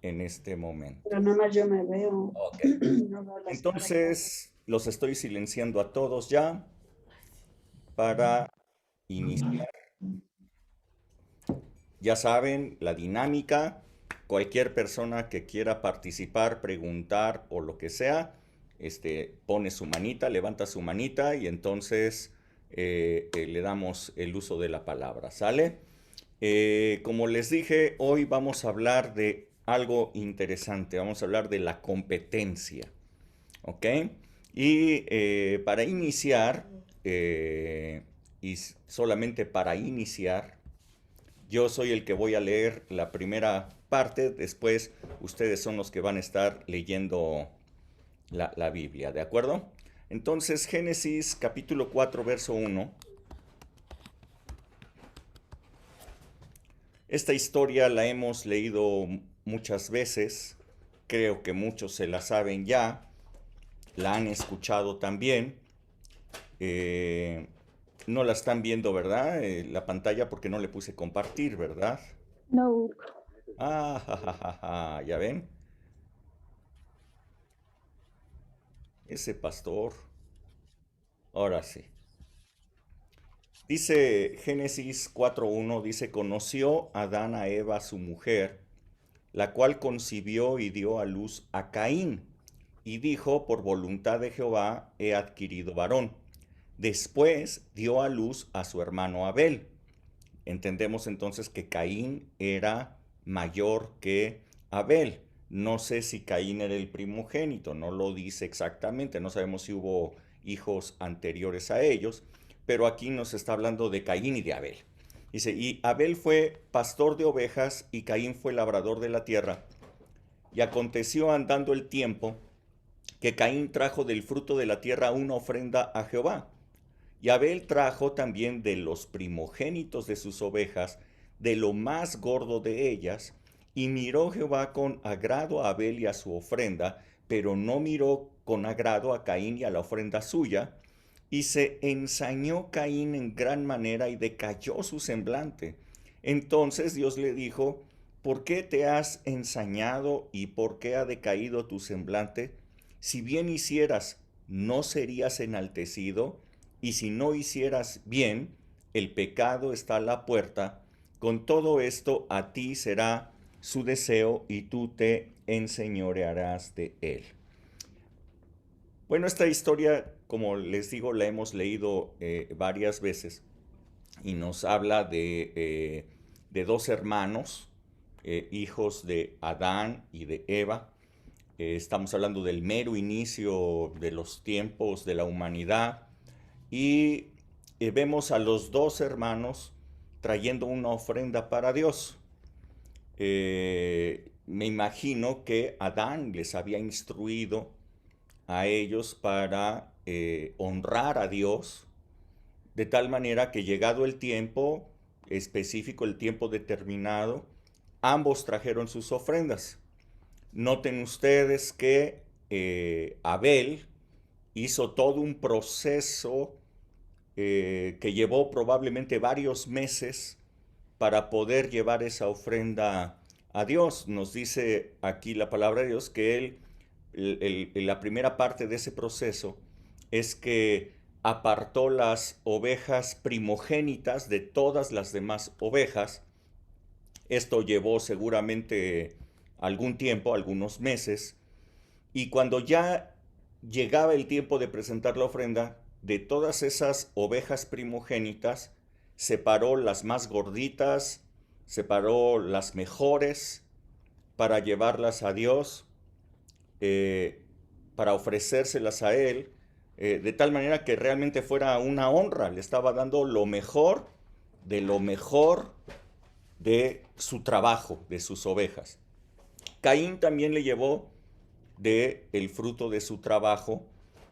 en este momento. Pero nada más yo me veo, Ok. no veo las caras. Entonces, los estoy silenciando a todos ya para iniciar. Ya saben, la dinámica, cualquier persona que quiera participar, preguntar o lo que sea, pone su manita, levanta su manita y entonces le damos el uso de la palabra, ¿sale? Como les dije, hoy vamos a hablar de algo interesante, vamos a hablar de la competencia, ¿ok? Y para iniciar, solamente para iniciar, yo soy el que voy a leer la primera parte, después ustedes son los que van a estar leyendo la Biblia, ¿de acuerdo? Entonces, Génesis capítulo 4, verso 1. Esta historia la hemos leído muchas veces, creo que muchos se la saben ya, la han escuchado también. Eh, no la están viendo, ¿verdad? La pantalla porque no le puse compartir, ¿verdad? No. Ah, ja, ja, ja, ja, ¿ya ven? Ese pastor. Ahora sí. Dice Génesis 4.1, dice, conoció Adán a Eva, su mujer, la cual concibió y dio a luz a Caín, y dijo, por voluntad de Jehová he adquirido varón. Después dio a luz a su hermano Abel. Entendemos entonces que Caín era mayor que Abel. No sé si Caín era el primogénito, no lo dice exactamente, no sabemos si hubo hijos anteriores a ellos, pero aquí nos está hablando de Caín y de Abel. Dice, y Abel fue pastor de ovejas y Caín fue labrador de la tierra. Y aconteció andando el tiempo que Caín trajo del fruto de la tierra una ofrenda a Jehová. Y Abel trajo también de los primogénitos de sus ovejas, de lo más gordo de ellas, y miró Jehová con agrado a Abel y a su ofrenda, pero no miró con agrado a Caín y a la ofrenda suya, y se ensañó Caín en gran manera y decayó su semblante. Entonces Dios le dijo, ¿por qué te has ensañado y por qué ha decaído tu semblante? Si bien hicieras, ¿no serías enaltecido? Y si no hicieras bien, el pecado está a la puerta. Con todo esto a ti será su deseo y tú te enseñorearás de él. Bueno, esta historia, como les digo, la hemos leído varias veces y nos habla de dos hermanos, hijos de Adán y de Eva. Estamos hablando del mero inicio de los tiempos de la humanidad y vemos a los dos hermanos trayendo una ofrenda para Dios. Me imagino que Adán les había instruido a ellos para honrar a Dios, de tal manera que llegado el tiempo específico, el tiempo determinado, ambos trajeron sus ofrendas. Noten ustedes que Abel hizo todo un proceso que llevó probablemente varios meses para poder llevar esa ofrenda a Dios. Nos dice aquí la palabra de Dios que la primera parte de ese proceso es que apartó las ovejas primogénitas de todas las demás ovejas. Esto llevó seguramente algún tiempo, algunos meses, y cuando ya llegaba el tiempo de presentar la ofrenda, de todas esas ovejas primogénitas, separó las más gorditas, separó las mejores para llevarlas a Dios, eh, para ofrecérselas a Él, de tal manera que realmente fuera una honra. Le estaba dando lo mejor de su trabajo, de sus ovejas. Caín también le llevó de el fruto de su trabajo,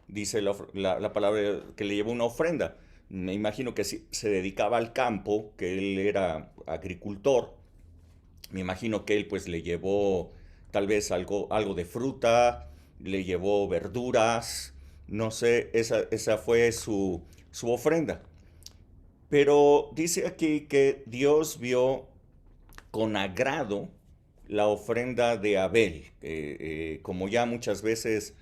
dice la palabra que le llevó una ofrenda. Me imagino que si se dedicaba al campo, que él era agricultor, me imagino que él pues le llevó tal vez algo de fruta, le llevó verduras, no sé, esa fue su ofrenda. Pero dice aquí que Dios vio con agrado la ofrenda de Abel. Como ya muchas veces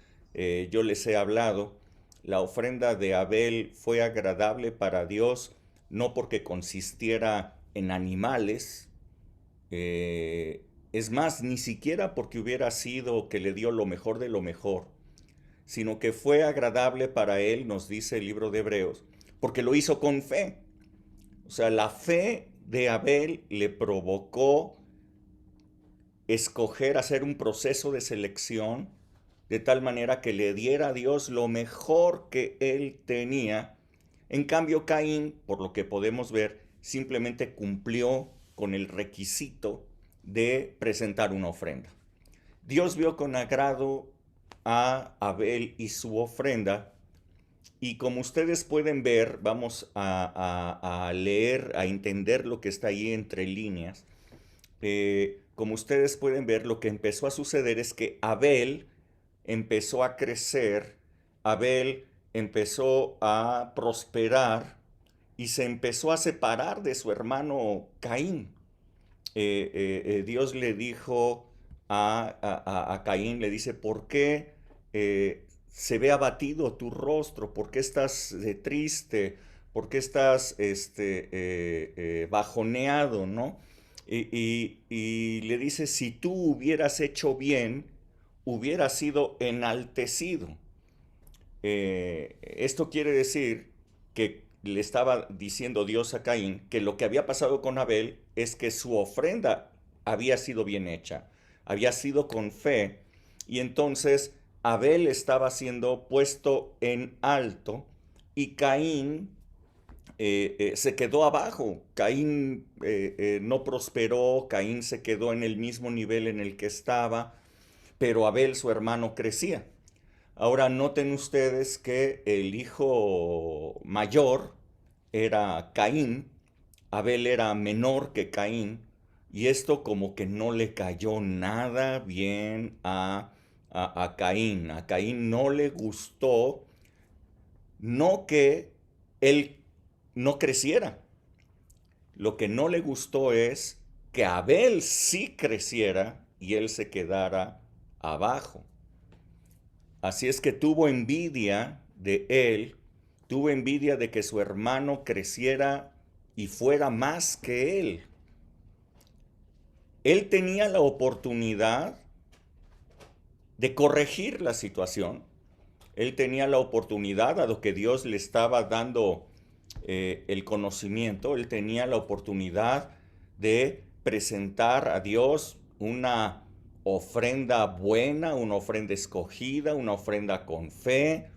yo les he hablado, la ofrenda de Abel fue agradable para Dios no porque consistiera en animales, es más, ni siquiera porque hubiera sido que le dio lo mejor de lo mejor, sino que fue agradable para él, nos dice el libro de Hebreos, porque lo hizo con fe. O sea, la fe de Abel le provocó escoger, hacer un proceso de selección de tal manera que le diera a Dios lo mejor que él tenía. En cambio, Caín, por lo que podemos ver, simplemente cumplió con el requisito de presentar una ofrenda. Dios vio con agrado a Abel y su ofrenda, y como ustedes pueden ver, vamos a leer, a entender lo que está ahí entre líneas. Como ustedes pueden ver, lo que empezó a suceder es que Abel empezó a crecer, Abel empezó a prosperar y se empezó a separar de su hermano Caín. Dios le dijo a Caín, le dice, ¿por qué se ve abatido tu rostro? ¿Por qué estás triste? ¿Por qué estás bajoneado, no? Y le dice, si tú hubieras hecho bien, hubieras sido enaltecido. Esto quiere decir que le estaba diciendo Dios a Caín que lo que había pasado con Abel es que su ofrenda había sido bien hecha, había sido con fe, y entonces Abel estaba siendo puesto en alto y Caín se quedó abajo. Caín no prosperó, Caín se quedó en el mismo nivel en el que estaba, pero Abel, su hermano, crecía. Ahora noten ustedes que el hijo mayor era Caín, Abel era menor que Caín, y esto como que no le cayó nada bien a Caín. A Caín no le gustó, no que él no creciera, lo que no le gustó es que Abel sí creciera y él se quedara abajo. Así es que tuvo envidia de él, tuvo envidia de que su hermano creciera y fuera más que él. Él tenía la oportunidad de corregir la situación. Él tenía la oportunidad, a lo que Dios le estaba dando el conocimiento, él tenía la oportunidad de presentar a Dios una ofrenda buena, una ofrenda escogida, una ofrenda con fe.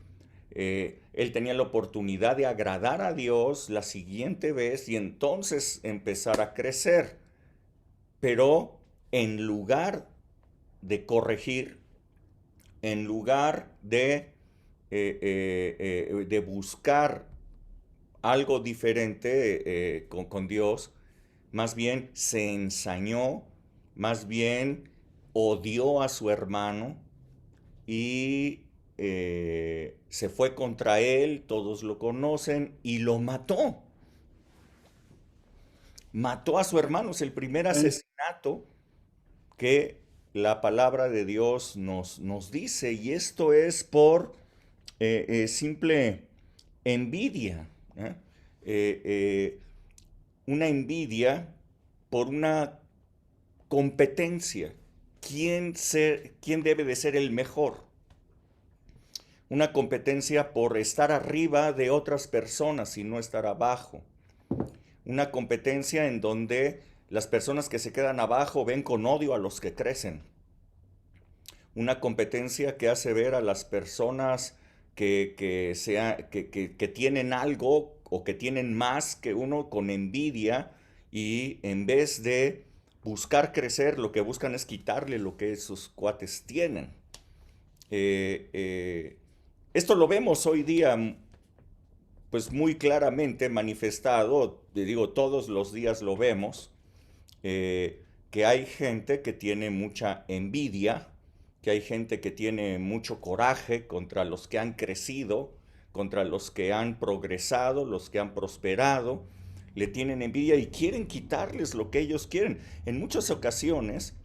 Él tenía la oportunidad de agradar a Dios la siguiente vez y entonces empezar a crecer. Pero en lugar de corregir, en lugar de buscar algo diferente con Dios, más bien se ensañó, más bien odió a su hermano y se fue contra él, todos lo conocen, y lo mató. Mató a su hermano, es el primer asesinato que la palabra de Dios nos dice, y esto es por simple envidia, ¿eh? Eh, eh, una envidia por una competencia. ¿Quién debe de ser el mejor? Una competencia por estar arriba de otras personas y no estar abajo. Una competencia en donde las personas que se quedan abajo ven con odio a los que crecen. Una competencia que hace ver a las personas que tienen algo o que tienen más que uno con envidia, y en vez de buscar crecer, lo que buscan es quitarle lo que esos cuates tienen. Esto lo vemos hoy día pues muy claramente manifestado, te digo, todos los días lo vemos, que hay gente que tiene mucha envidia, que hay gente que tiene mucho coraje contra los que han crecido, contra los que han progresado, los que han prosperado, le tienen envidia y quieren quitarles lo que ellos quieren. En muchas ocasiones,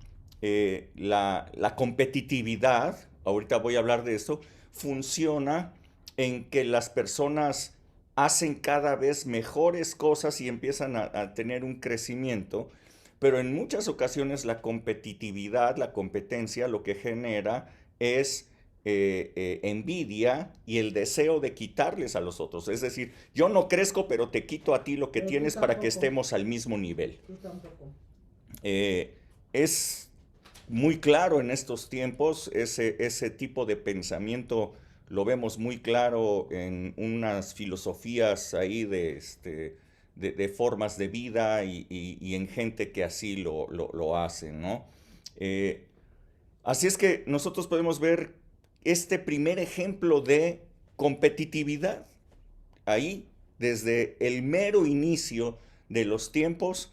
la competitividad, ahorita voy a hablar de esto, funciona en que las personas hacen cada vez mejores cosas y empiezan a tener un crecimiento, pero en muchas ocasiones la competitividad, la competencia, lo que genera es envidia y el deseo de quitarles a los otros. Es decir, yo no crezco, pero te quito a ti lo que Pero tú tienes para que tampoco. estemos al mismo nivel. Tú tampoco. Es muy claro en estos tiempos, ese tipo de pensamiento lo vemos muy claro en unas filosofías ahí de formas de vida y en gente que así lo hace, ¿no? Eh, Así es que nosotros podemos ver este primer ejemplo de competitividad ahí, desde el mero inicio de los tiempos,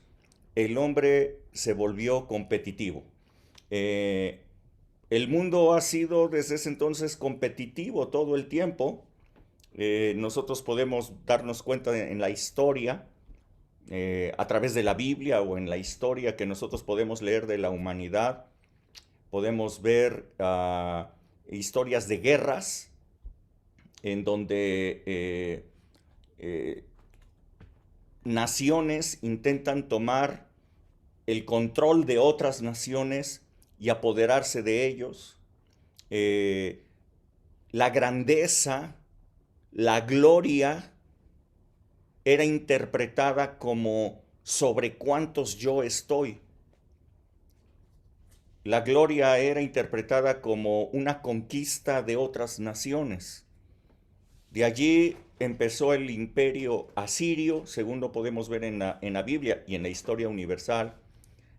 el hombre se volvió competitivo. Eh, el mundo ha sido desde ese entonces competitivo todo el tiempo. Nosotros podemos darnos cuenta en la historia, a través de la Biblia o en la historia que nosotros podemos leer de la humanidad, podemos ver historias de guerras en donde eh, naciones intentan tomar el control de otras naciones y apoderarse de ellos. Eh, la grandeza, la gloria era interpretada como sobre cuántos yo estoy. La gloria era interpretada como una conquista de otras naciones. De allí empezó el imperio asirio, según lo podemos ver en la Biblia y en la historia universal.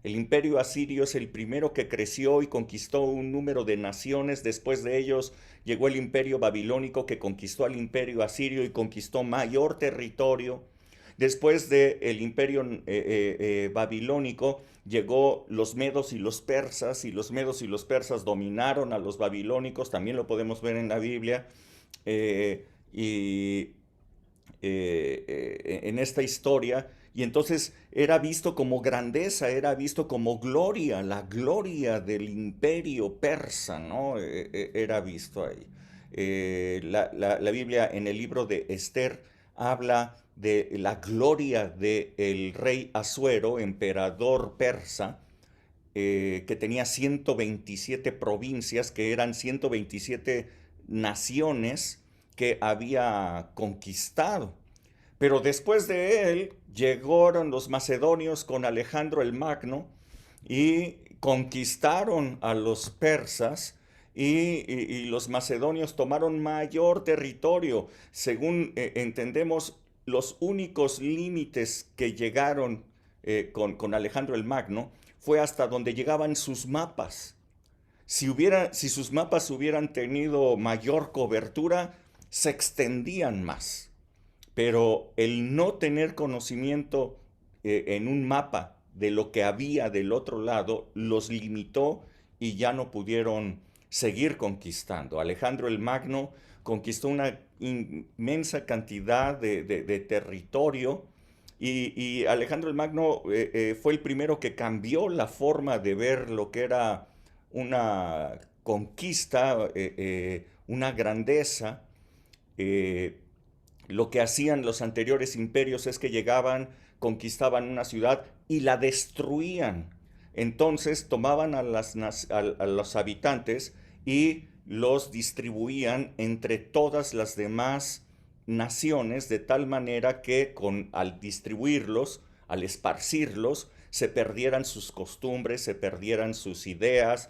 El imperio asirio es el primero que creció y conquistó un número de naciones. Después de ellos llegó el imperio babilónico que conquistó al imperio asirio y conquistó mayor territorio. Después del imperio babilónico llegó los medos y los persas, y los medos y los persas dominaron a los babilónicos, también lo podemos ver en la Biblia. Y en esta historia, y entonces era visto como grandeza, era visto como gloria, la gloria del imperio persa, ¿no? Era visto ahí. La Biblia en el libro de Esther habla de la gloria del rey Asuero, emperador persa, que tenía 127 provincias, que eran 127 naciones que había conquistado. Pero después de él llegaron los macedonios con Alejandro el Magno y conquistaron a los persas y los macedonios tomaron mayor territorio. Según entendemos, los únicos límites que llegaron con Alejandro el Magno fue hasta donde llegaban sus mapas. Si sus mapas hubieran tenido mayor cobertura, se extendían más. Pero el no tener conocimiento en un mapa de lo que había del otro lado los limitó y ya no pudieron seguir conquistando. Alejandro el Magno conquistó una inmensa cantidad de territorio y Alejandro el Magno fue el primero que cambió la forma de ver lo que era una conquista, una grandeza. eh, lo que hacían los anteriores imperios es que llegaban, conquistaban una ciudad y la destruían. Entonces tomaban a los habitantes y los distribuían entre todas las demás naciones de tal manera que al distribuirlos, al esparcirlos, se perdieran sus costumbres, se perdieran sus ideas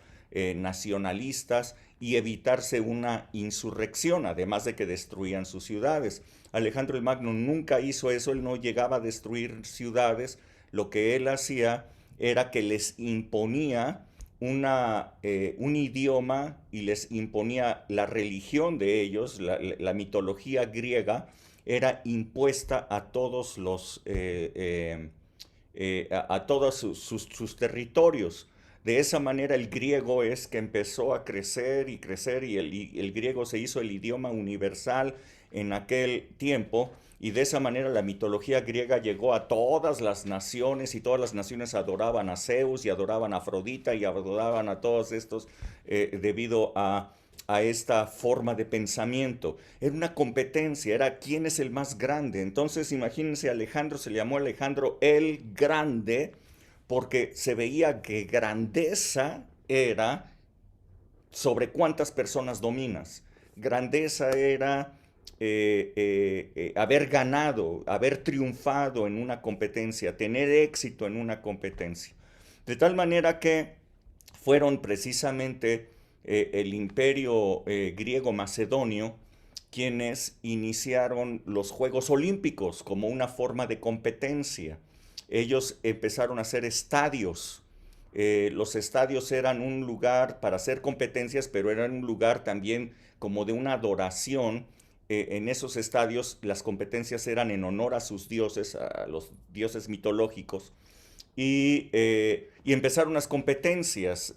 nacionalistas y evitarse una insurrección, además de que destruían sus ciudades. Alejandro el Magno nunca hizo eso, él no llegaba a destruir ciudades, lo que él hacía era que les imponía un idioma y les imponía la religión de ellos, la mitología griega era impuesta a todos a todos sus territorios. De esa manera el griego es que empezó a crecer y crecer y el griego se hizo el idioma universal en aquel tiempo, y de esa manera la mitología griega llegó a todas las naciones y todas las naciones adoraban a Zeus y adoraban a Afrodita y adoraban a todos estos debido a esta forma de pensamiento. Era una competencia, era quién es el más grande. Entonces imagínense, Alejandro se le llamó Alejandro el Grande porque se veía que grandeza era sobre cuántas personas dominas. Grandeza era haber ganado, haber triunfado en una competencia, tener éxito en una competencia. De tal manera que fueron precisamente el imperio griego macedonio quienes iniciaron los Juegos Olímpicos como una forma de competencia. Ellos empezaron a hacer estadios. Los estadios eran un lugar para hacer competencias, pero eran un lugar también como de una adoración. En esos estadios las competencias eran en honor a sus dioses, a los dioses mitológicos. Y empezaron las competencias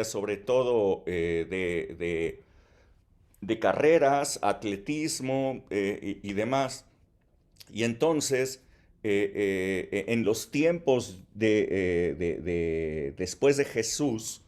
sobre todo de carreras, atletismo y demás. Y entonces, en los tiempos después de Jesús,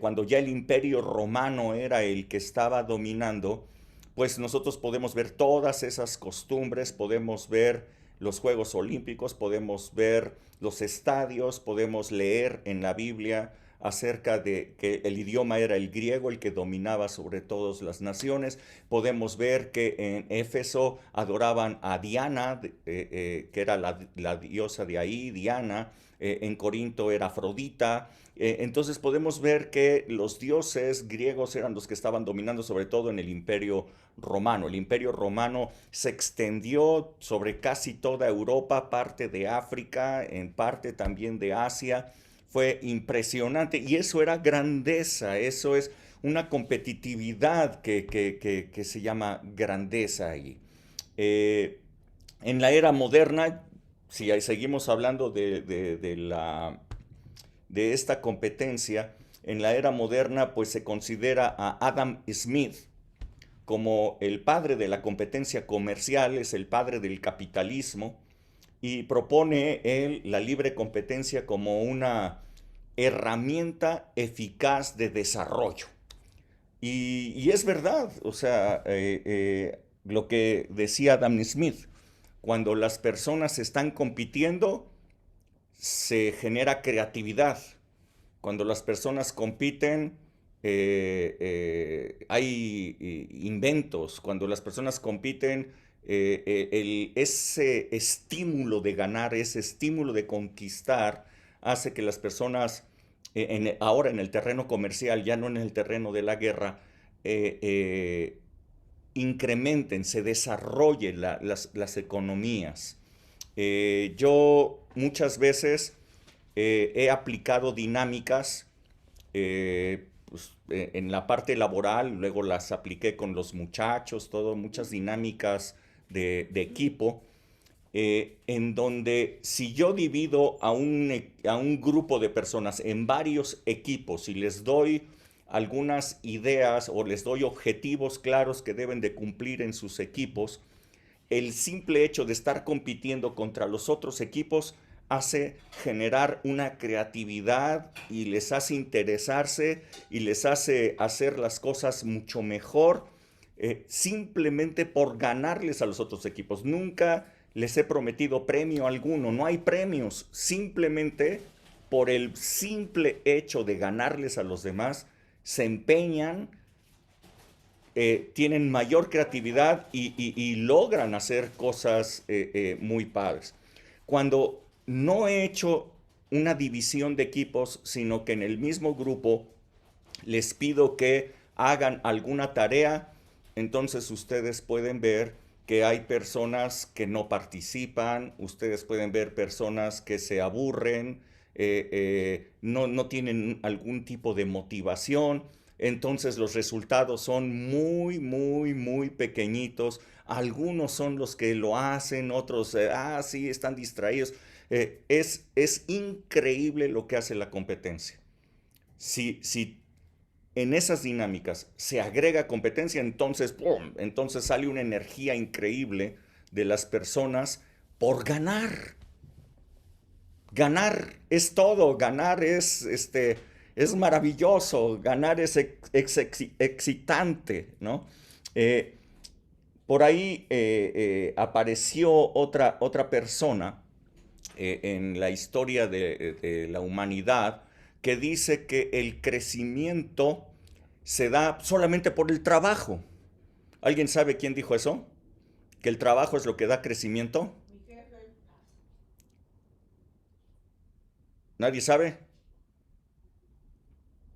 cuando ya el imperio romano era el que estaba dominando, pues nosotros podemos ver todas esas costumbres, podemos ver los Juegos Olímpicos, podemos ver los estadios, podemos leer en la Biblia acerca de que el idioma era el griego el que dominaba sobre todas las naciones. Podemos ver que en Éfeso adoraban a Diana, que era la diosa de ahí, Diana. En Corinto era Afrodita. Entonces podemos ver que los dioses griegos eran los que estaban dominando sobre todo en el imperio romano. El imperio romano se extendió sobre casi toda Europa, parte de África, en parte también de Asia. Fue impresionante y eso era grandeza, eso es una competitividad que se llama grandeza ahí. Eh, en la era moderna, si seguimos hablando de esta competencia, en la era moderna pues se considera a Adam Smith como el padre de la competencia comercial, es el padre del capitalismo y propone él la libre competencia como una herramienta eficaz de desarrollo. Y es verdad, o sea, lo que decía Adam Smith, cuando las personas están compitiendo, se genera creatividad. Cuando las personas compiten, hay inventos. Cuando las personas compiten, ese estímulo de ganar, ese estímulo de conquistar, hace que las personas, ahora en el terreno comercial, ya no en el terreno de la guerra, eh, eh, incrementen, se desarrollen las economías. Yo muchas veces he aplicado dinámicas en la parte laboral, luego las apliqué con los muchachos, todo, muchas dinámicas de equipo, en donde si yo divido a un grupo de personas en varios equipos y les doy algunas ideas o les doy objetivos claros que deben de cumplir en sus equipos, el simple hecho de estar compitiendo contra los otros equipos hace generar una creatividad y les hace interesarse y les hace hacer las cosas mucho mejor simplemente por ganarles a los otros equipos. Nunca les he prometido premio alguno, no hay premios, simplemente por el simple hecho de ganarles a los demás, se empeñan, tienen mayor creatividad y logran hacer cosas muy padres. Cuando no he hecho una división de equipos, sino que en el mismo grupo les pido que hagan alguna tarea, entonces ustedes pueden ver que hay personas que no participan, ustedes pueden ver personas que se aburren, no tienen algún tipo de motivación, entonces los resultados son muy pequeñitos. Algunos son los que lo hacen, otros, sí, están distraídos. Es increíble lo que hace la competencia. Si en esas dinámicas se agrega competencia, entonces, ¡pum!, entonces sale una energía increíble de las personas por ganar. Ganar es todo, ganar es maravilloso, ganar es excitante, ¿no? Eh, por ahí apareció otra persona en la historia de la humanidad que dice que el crecimiento se da solamente por el trabajo. ¿Alguien sabe quién dijo eso? ¿Que el trabajo es lo que da crecimiento? ¿Nadie sabe?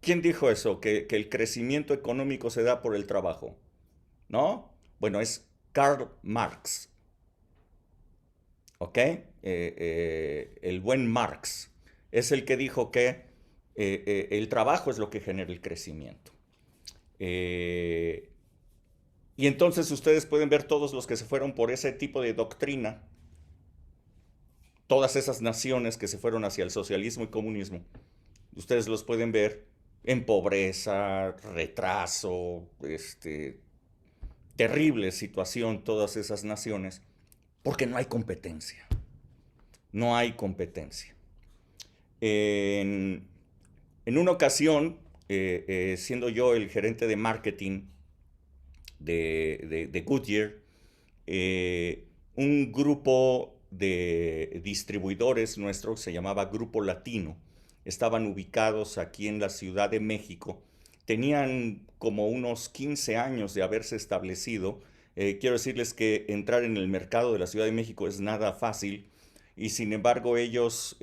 ¿Quién dijo eso? Que el crecimiento económico se da por el trabajo. ¿No? Bueno, es Karl Marx. ¿Ok? El buen Marx es el que dijo que el trabajo es lo que genera el crecimiento. Y entonces ustedes pueden ver todos los que se fueron por ese tipo de doctrina, todas esas naciones que se fueron hacia el socialismo y comunismo, ustedes los pueden ver en pobreza, retraso, terrible situación, todas esas naciones, porque no hay competencia. No hay competencia. En, en una ocasión, siendo yo el gerente de marketing de Goodyear, un grupo de distribuidores nuestro se llamaba Grupo Latino. Estaban ubicados aquí en la Ciudad de México. Tenían como unos 15 años de haberse establecido. Quiero decirles que entrar en el mercado de la Ciudad de México es nada fácil y sin embargo ellos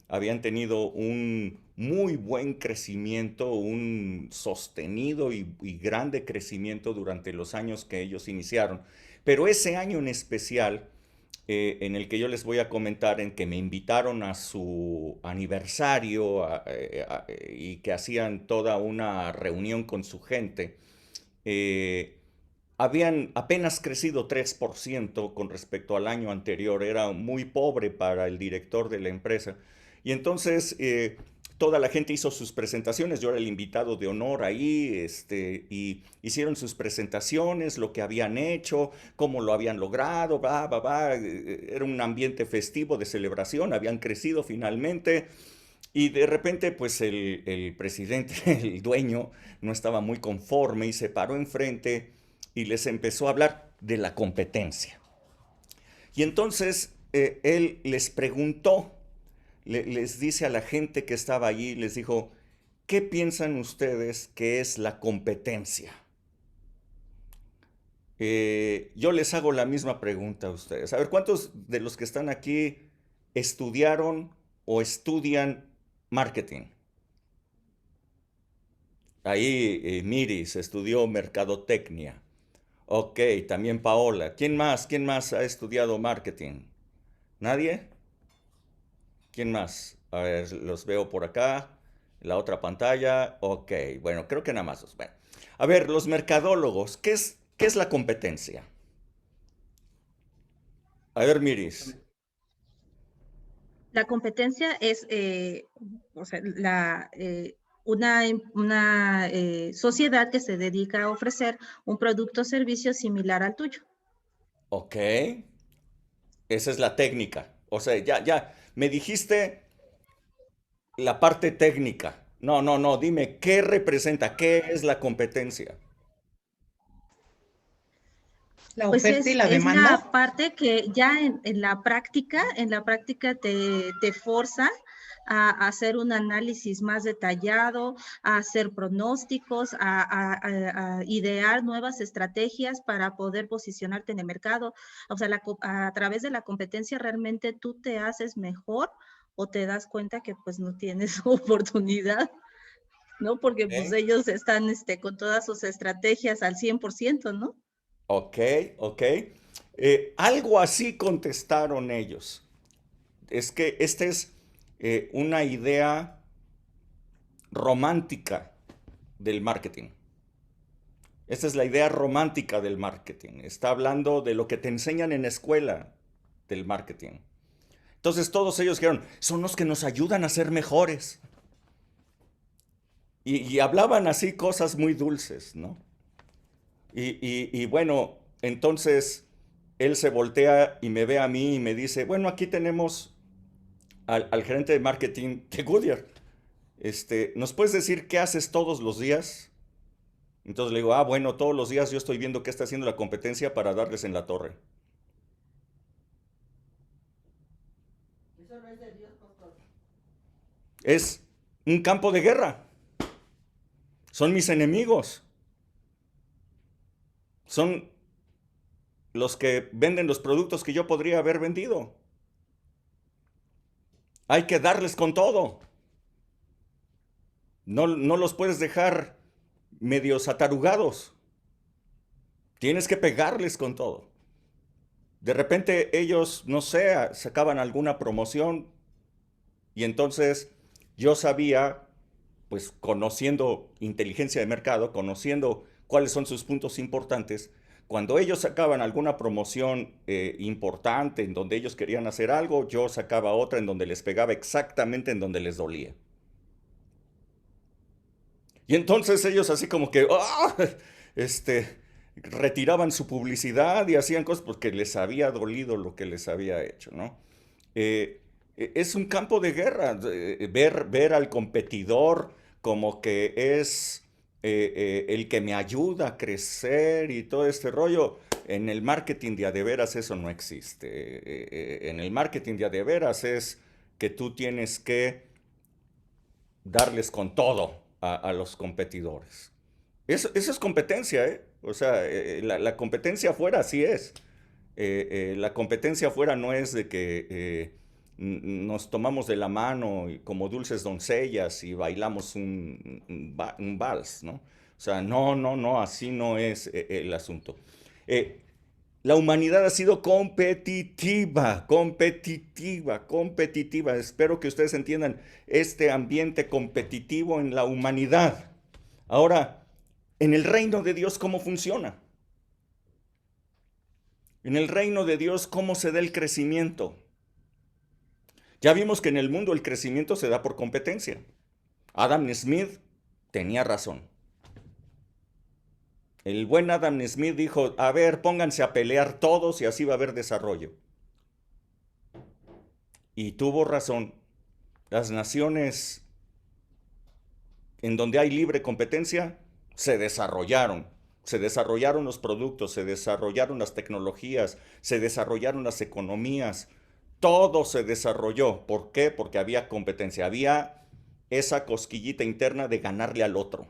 habían tenido un muy buen crecimiento, un sostenido y grande crecimiento durante los años que ellos iniciaron. Pero ese año en especial, en el que yo les voy a comentar, en que me invitaron a su aniversario y que hacían toda una reunión con su gente, eh, habían apenas crecido 3% con respecto al año anterior, era muy pobre para el director de la empresa. Y entonces toda la gente hizo sus presentaciones, yo era el invitado de honor ahí, y hicieron sus presentaciones, lo que habían hecho, cómo lo habían logrado, era un ambiente festivo de celebración, habían crecido finalmente. Y de repente, pues el presidente, el dueño, no estaba muy conforme y se paró enfrente y les empezó a hablar de la competencia. Y entonces él les preguntó, les dice a la gente que estaba allí, les dijo, ¿qué piensan ustedes que es la competencia? Yo les hago la misma pregunta a ustedes. A ver, ¿cuántos de los que están aquí estudiaron o estudian marketing? Ahí Miris estudió mercadotecnia. Ok, también Paola. ¿Quién más? ¿Quién más ha estudiado marketing? ¿Nadie? ¿Quién más? A ver, los veo por acá. La otra pantalla. Ok, bueno, creo que nada más dos. Bueno. A ver, los mercadólogos, ¿qué es la competencia? A ver, Miris. La competencia es o sea, una sociedad que se dedica a ofrecer un producto o servicio similar al tuyo. Ok, esa es la técnica. O sea, ya, me dijiste la parte técnica. No, no, no, dime, ¿qué representa? ¿Qué es la competencia? La Pues oferta y la es demanda. la parte que ya en la práctica te forza a hacer un análisis más detallado, a hacer pronósticos, a idear nuevas estrategias para poder posicionarte en el mercado. O sea, a través de la competencia realmente tú te haces mejor o te das cuenta que pues no tienes oportunidad, ¿no? Porque pues ¿Eh? ellos están con todas sus estrategias al 100%, ¿no? Ok, ok. Algo así contestaron ellos. Es que esta es una idea romántica del marketing. Esta es la idea romántica del marketing. Está hablando de lo que te enseñan en la escuela del marketing. Entonces todos ellos dijeron, son los que nos ayudan a ser mejores. y hablaban así cosas muy dulces, ¿no? Y bueno, entonces él se voltea y me ve a mí y me dice, bueno, aquí tenemos al gerente de marketing de Goodyear. ¿Nos puedes decir qué haces todos los días? Entonces le digo, bueno, todos los días yo estoy viendo qué está haciendo la competencia para darles en la torre. Eso no es de Dios, pastor. Es un campo de guerra. Son mis enemigos. Son los que venden los productos que yo podría haber vendido. Hay que darles con todo. No los puedes dejar medios atarugados. Tienes que pegarles con todo. De repente ellos, no sé, sacaban alguna promoción y entonces yo sabía, pues conociendo inteligencia de mercado, conociendo cuáles son sus puntos importantes, cuando ellos sacaban alguna promoción importante en donde ellos querían hacer algo, yo sacaba otra en donde les pegaba exactamente en donde les dolía. Y entonces ellos así como que, retiraban su publicidad y hacían cosas porque les había dolido lo que les había hecho, ¿no? Es un campo de guerra, ver al competidor como que es el que me ayuda a crecer y todo este rollo. En el marketing de a de veras eso no existe. En el marketing de a de veras es que tú tienes que darles con todo a los competidores. Eso es competencia, ¿eh? O sea, la competencia afuera sí es. La competencia afuera no es de que nos tomamos de la mano y como dulces doncellas y bailamos un vals, ¿no? O sea, no, así no es el asunto. La humanidad ha sido competitiva. Espero que ustedes entiendan este ambiente competitivo en la humanidad. Ahora, en el reino de Dios, ¿cómo funciona? En el reino de Dios, ¿cómo se da el crecimiento? Ya vimos que en el mundo el crecimiento se da por competencia. Adam Smith tenía razón. El buen Adam Smith dijo, a ver, pónganse a pelear todos y así va a haber desarrollo. Y tuvo razón. Las naciones en donde hay libre competencia se desarrollaron. Se desarrollaron los productos, se desarrollaron las tecnologías, se desarrollaron las economías. Todo se desarrolló. ¿Por qué? Porque había competencia. Había esa cosquillita interna de ganarle al otro.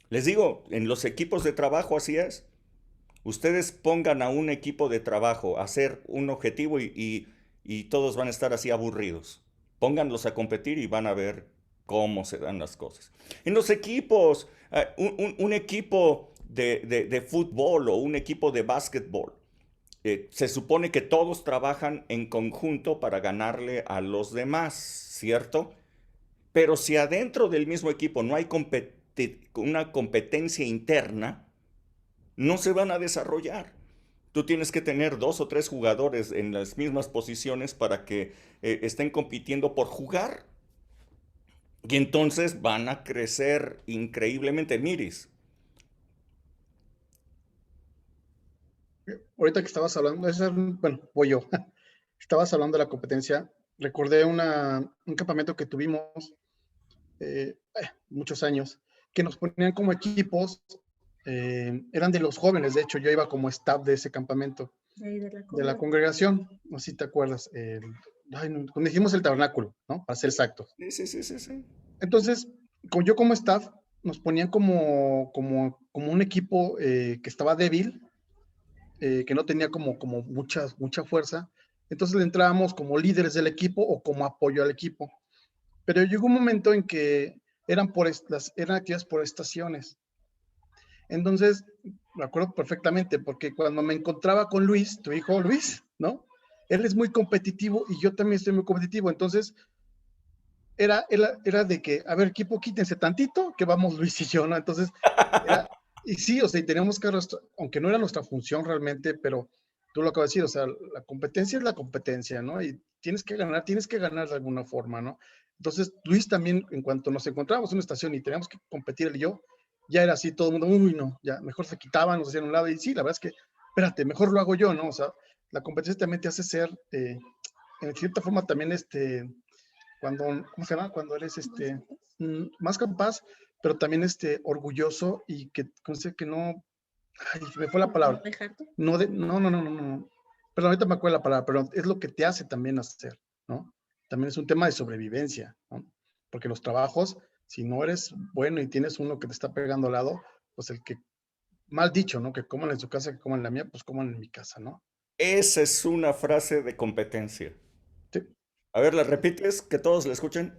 Les digo, en los equipos de trabajo así es. Ustedes pongan a un equipo de trabajo a hacer un objetivo y todos van a estar así aburridos. Pónganlos a competir y van a ver cómo se dan las cosas. En los equipos, un equipo de fútbol o un equipo de básquetbol, se supone que todos trabajan en conjunto para ganarle a los demás, ¿cierto? Pero si adentro del mismo equipo no hay una competencia interna, no se van a desarrollar. Tú tienes que tener 2 o 3 jugadores en las mismas posiciones para que estén compitiendo por jugar. Y entonces van a crecer increíblemente. Miris. Ahorita que estabas hablando, bueno, voy yo. Estabas hablando de la competencia. Recordé un campamento que tuvimos muchos años, que nos ponían como equipos, eran de los jóvenes, de hecho yo iba como staff de ese campamento, de la congregación, no sé si te acuerdas, cuando dijimos el tabernáculo, ¿no? Para ser exactos. Sí. Entonces, yo como staff, nos ponían como un equipo que estaba débil, que no tenía como mucha fuerza, entonces le entrábamos como líderes del equipo o como apoyo al equipo. Pero llegó un momento en que eran actividades por estaciones. Entonces, me acuerdo perfectamente, porque cuando me encontraba con Luis, tu hijo Luis, ¿no? Él es muy competitivo y yo también estoy muy competitivo. Entonces, era de que, a ver, equipo, quítense tantito, que vamos Luis y yo, ¿no? Entonces, y sí, o sea, y teníamos que, aunque no era nuestra función realmente, pero tú lo acabas de decir, o sea, la competencia es la competencia, ¿no? Y tienes que ganar de alguna forma, ¿no? Entonces, Luis también, en cuanto nos encontrábamos en una estación y teníamos que competir él y yo, ya era así, todo el mundo, uy, no, ya, mejor se quitaban, nos hacían a un lado, y sí, la verdad es que, espérate, mejor lo hago yo, ¿no? O sea, la competencia también te hace ser, en cierta forma también, cuando, ¿cómo se llama? Cuando eres, más capaz, pero también, orgulloso y que, que no, ay, me fue la palabra, no, no, perdón, ahorita me acuerdo la palabra, pero es lo que te hace también hacer, ¿no? También es un tema de sobrevivencia, ¿no? Porque los trabajos, si no eres bueno y tienes uno que te está pegando al lado, pues el que, mal dicho, ¿no? Que coman en su casa, que coman en la mía, pues coman en mi casa, ¿no? Esa es una frase de competencia. Sí, A ver, ¿la repites? Que todos la escuchen.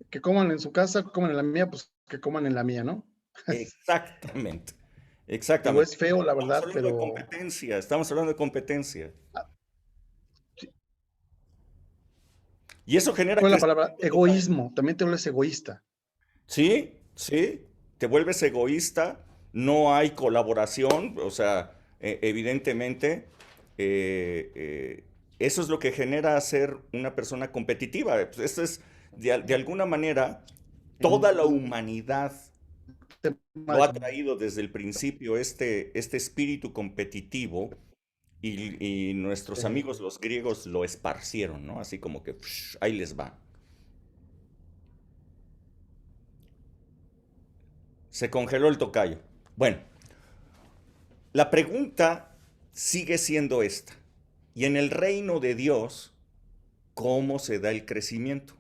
que coman en su casa, que coman en la mía, pues que coman en la mía, ¿no? Exactamente. Digo, Exactamente. es feo, la Estamos verdad, hablando de pero competencia, estamos hablando de competencia. sí, Y eso genera ¿cuál es la palabra? crecimiento total. Egoísmo, también te vuelves egoísta. Sí, sí, te vuelves egoísta, no hay colaboración, o sea, evidentemente, eso es lo que genera ser una persona competitiva. Pues esto es, de alguna manera, toda la humanidad lo ha traído desde el principio, este espíritu competitivo, y nuestros amigos los griegos lo esparcieron, ¿no? Así como que, psh, ahí les va. Se congeló el tocayo. Bueno, la pregunta sigue siendo esta. Y en el reino de Dios, ¿cómo se da el crecimiento?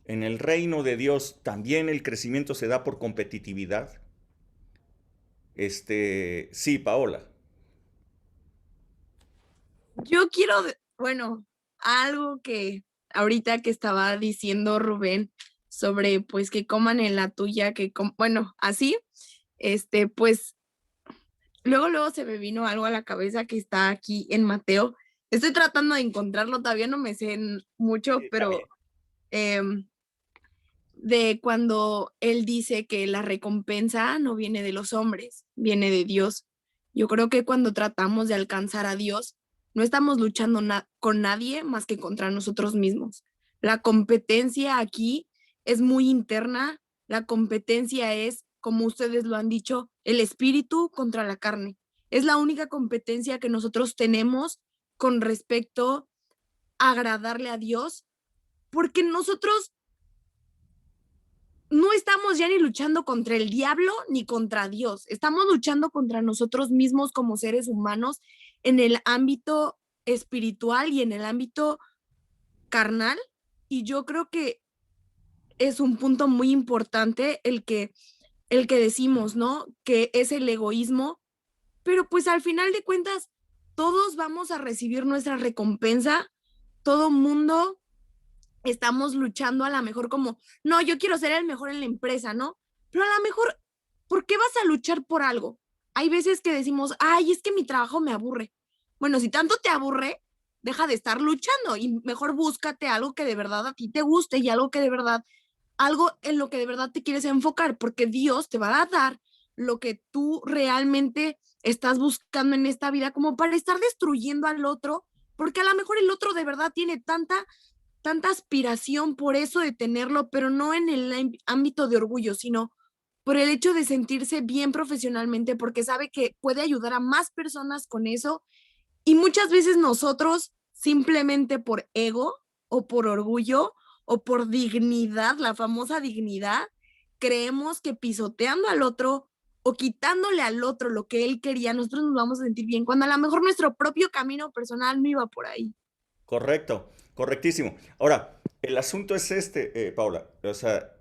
En el reino de Dios también el crecimiento se da por competitividad. Sí, Paola. Yo quiero, bueno, algo que ahorita que estaba diciendo Rubén sobre pues que coman en la tuya, bueno, así, pues luego se me vino algo a la cabeza que está aquí en Mateo. Estoy tratando de encontrarlo, todavía no me sé mucho, Está bien. pero em, de cuando él dice que la recompensa no viene de los hombres, viene de Dios. Yo creo que cuando tratamos de alcanzar a Dios, no estamos luchando con nadie más que contra nosotros mismos. La competencia aquí es muy interna. La competencia es, como ustedes lo han dicho, el espíritu contra la carne. Es la única competencia que nosotros tenemos con respecto a agradarle a Dios, porque nosotros no estamos ya ni luchando contra el diablo ni contra Dios, estamos luchando contra nosotros mismos como seres humanos en el ámbito espiritual y en el ámbito carnal. Y yo creo que es un punto muy importante el que decimos, ¿no? Que es el egoísmo, pero pues al final de cuentas todos vamos a recibir nuestra recompensa, todo mundo estamos luchando a lo mejor como, no, yo quiero ser el mejor en la empresa, ¿no? Pero a lo mejor, ¿por qué vas a luchar por algo? Hay veces que decimos, ay, es que mi trabajo me aburre. Bueno, si tanto te aburre, deja de estar luchando y mejor búscate algo que de verdad a ti te guste y algo que de verdad, algo en lo que de verdad te quieres enfocar, porque Dios te va a dar lo que tú realmente estás buscando en esta vida, como para estar destruyendo al otro, porque a lo mejor el otro de verdad tiene tanta aspiración por eso de tenerlo, pero no en el ámbito de orgullo, sino por el hecho de sentirse bien profesionalmente, porque sabe que puede ayudar a más personas con eso. Y muchas veces nosotros, simplemente por ego o por orgullo o por dignidad, la famosa dignidad, creemos que pisoteando al otro o quitándole al otro lo que él quería, nosotros nos vamos a sentir bien, cuando a lo mejor nuestro propio camino personal no iba por ahí. Correcto, correctísimo. Ahora, el asunto es Paula. O sea,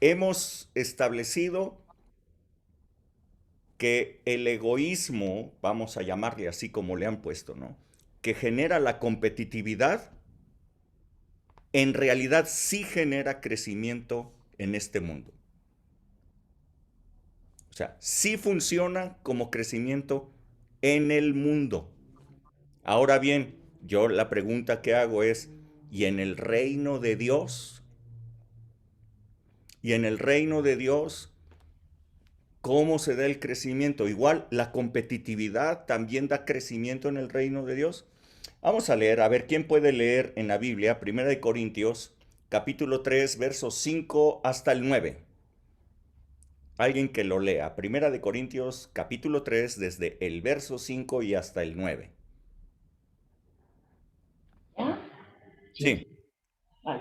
hemos establecido que el egoísmo, vamos a llamarle así como le han puesto, ¿no? Que genera la competitividad, en realidad sí genera crecimiento en este mundo. O sea, sí funciona como crecimiento en el mundo. Ahora bien, yo la pregunta que hago es, ¿y en el reino de Dios? Y en el reino de Dios, ¿Cómo se da el crecimiento? Igual, la competitividad también da crecimiento en el reino de Dios. Vamos a leer, a ver, ¿quién puede leer en la Biblia? 1 Corintios, capítulo 3, versos 5 hasta el 9. Alguien que lo lea. 1 Corintios, capítulo 3, desde el verso 5 y hasta el 9. ¿Ya? Sí. Vale.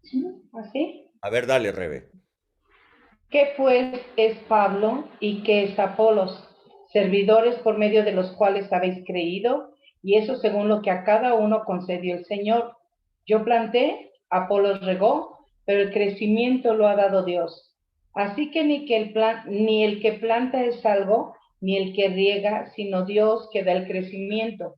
¿Sí? ¿Así? A ver, dale, Rebe. ¿Qué pues es Pablo y qué es Apolos? Servidores por medio de los cuales habéis creído, y eso según lo que a cada uno concedió el Señor. Yo planté, Apolos regó, pero el crecimiento lo ha dado Dios. Así que ni el que planta es algo, ni el que riega, sino Dios que da el crecimiento.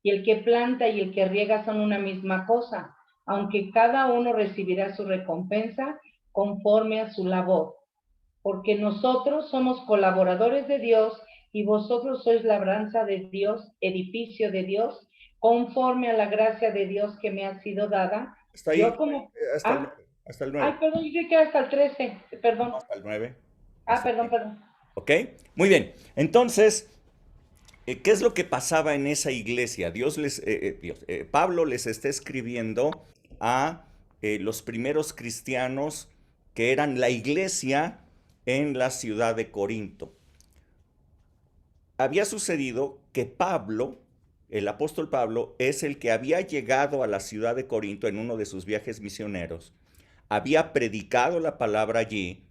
Y el que planta y el que riega son una misma cosa, aunque cada uno recibirá su recompensa conforme a su labor. Porque nosotros somos colaboradores de Dios y vosotros sois labranza de Dios, edificio de Dios, conforme a la gracia de Dios que me ha sido dada. Hasta ahí, Yo como... hasta el 9. Ay, perdón, yo que hasta el 13, perdón. No, hasta el 9. Perdón. ¿Ok? Muy bien. Entonces, ¿qué es lo que pasaba en esa iglesia? Pablo les está escribiendo a los primeros cristianos que eran la iglesia en la ciudad de Corinto. Había sucedido que Pablo, el apóstol Pablo, es el que había llegado a la ciudad de Corinto en uno de sus viajes misioneros, había predicado la palabra allí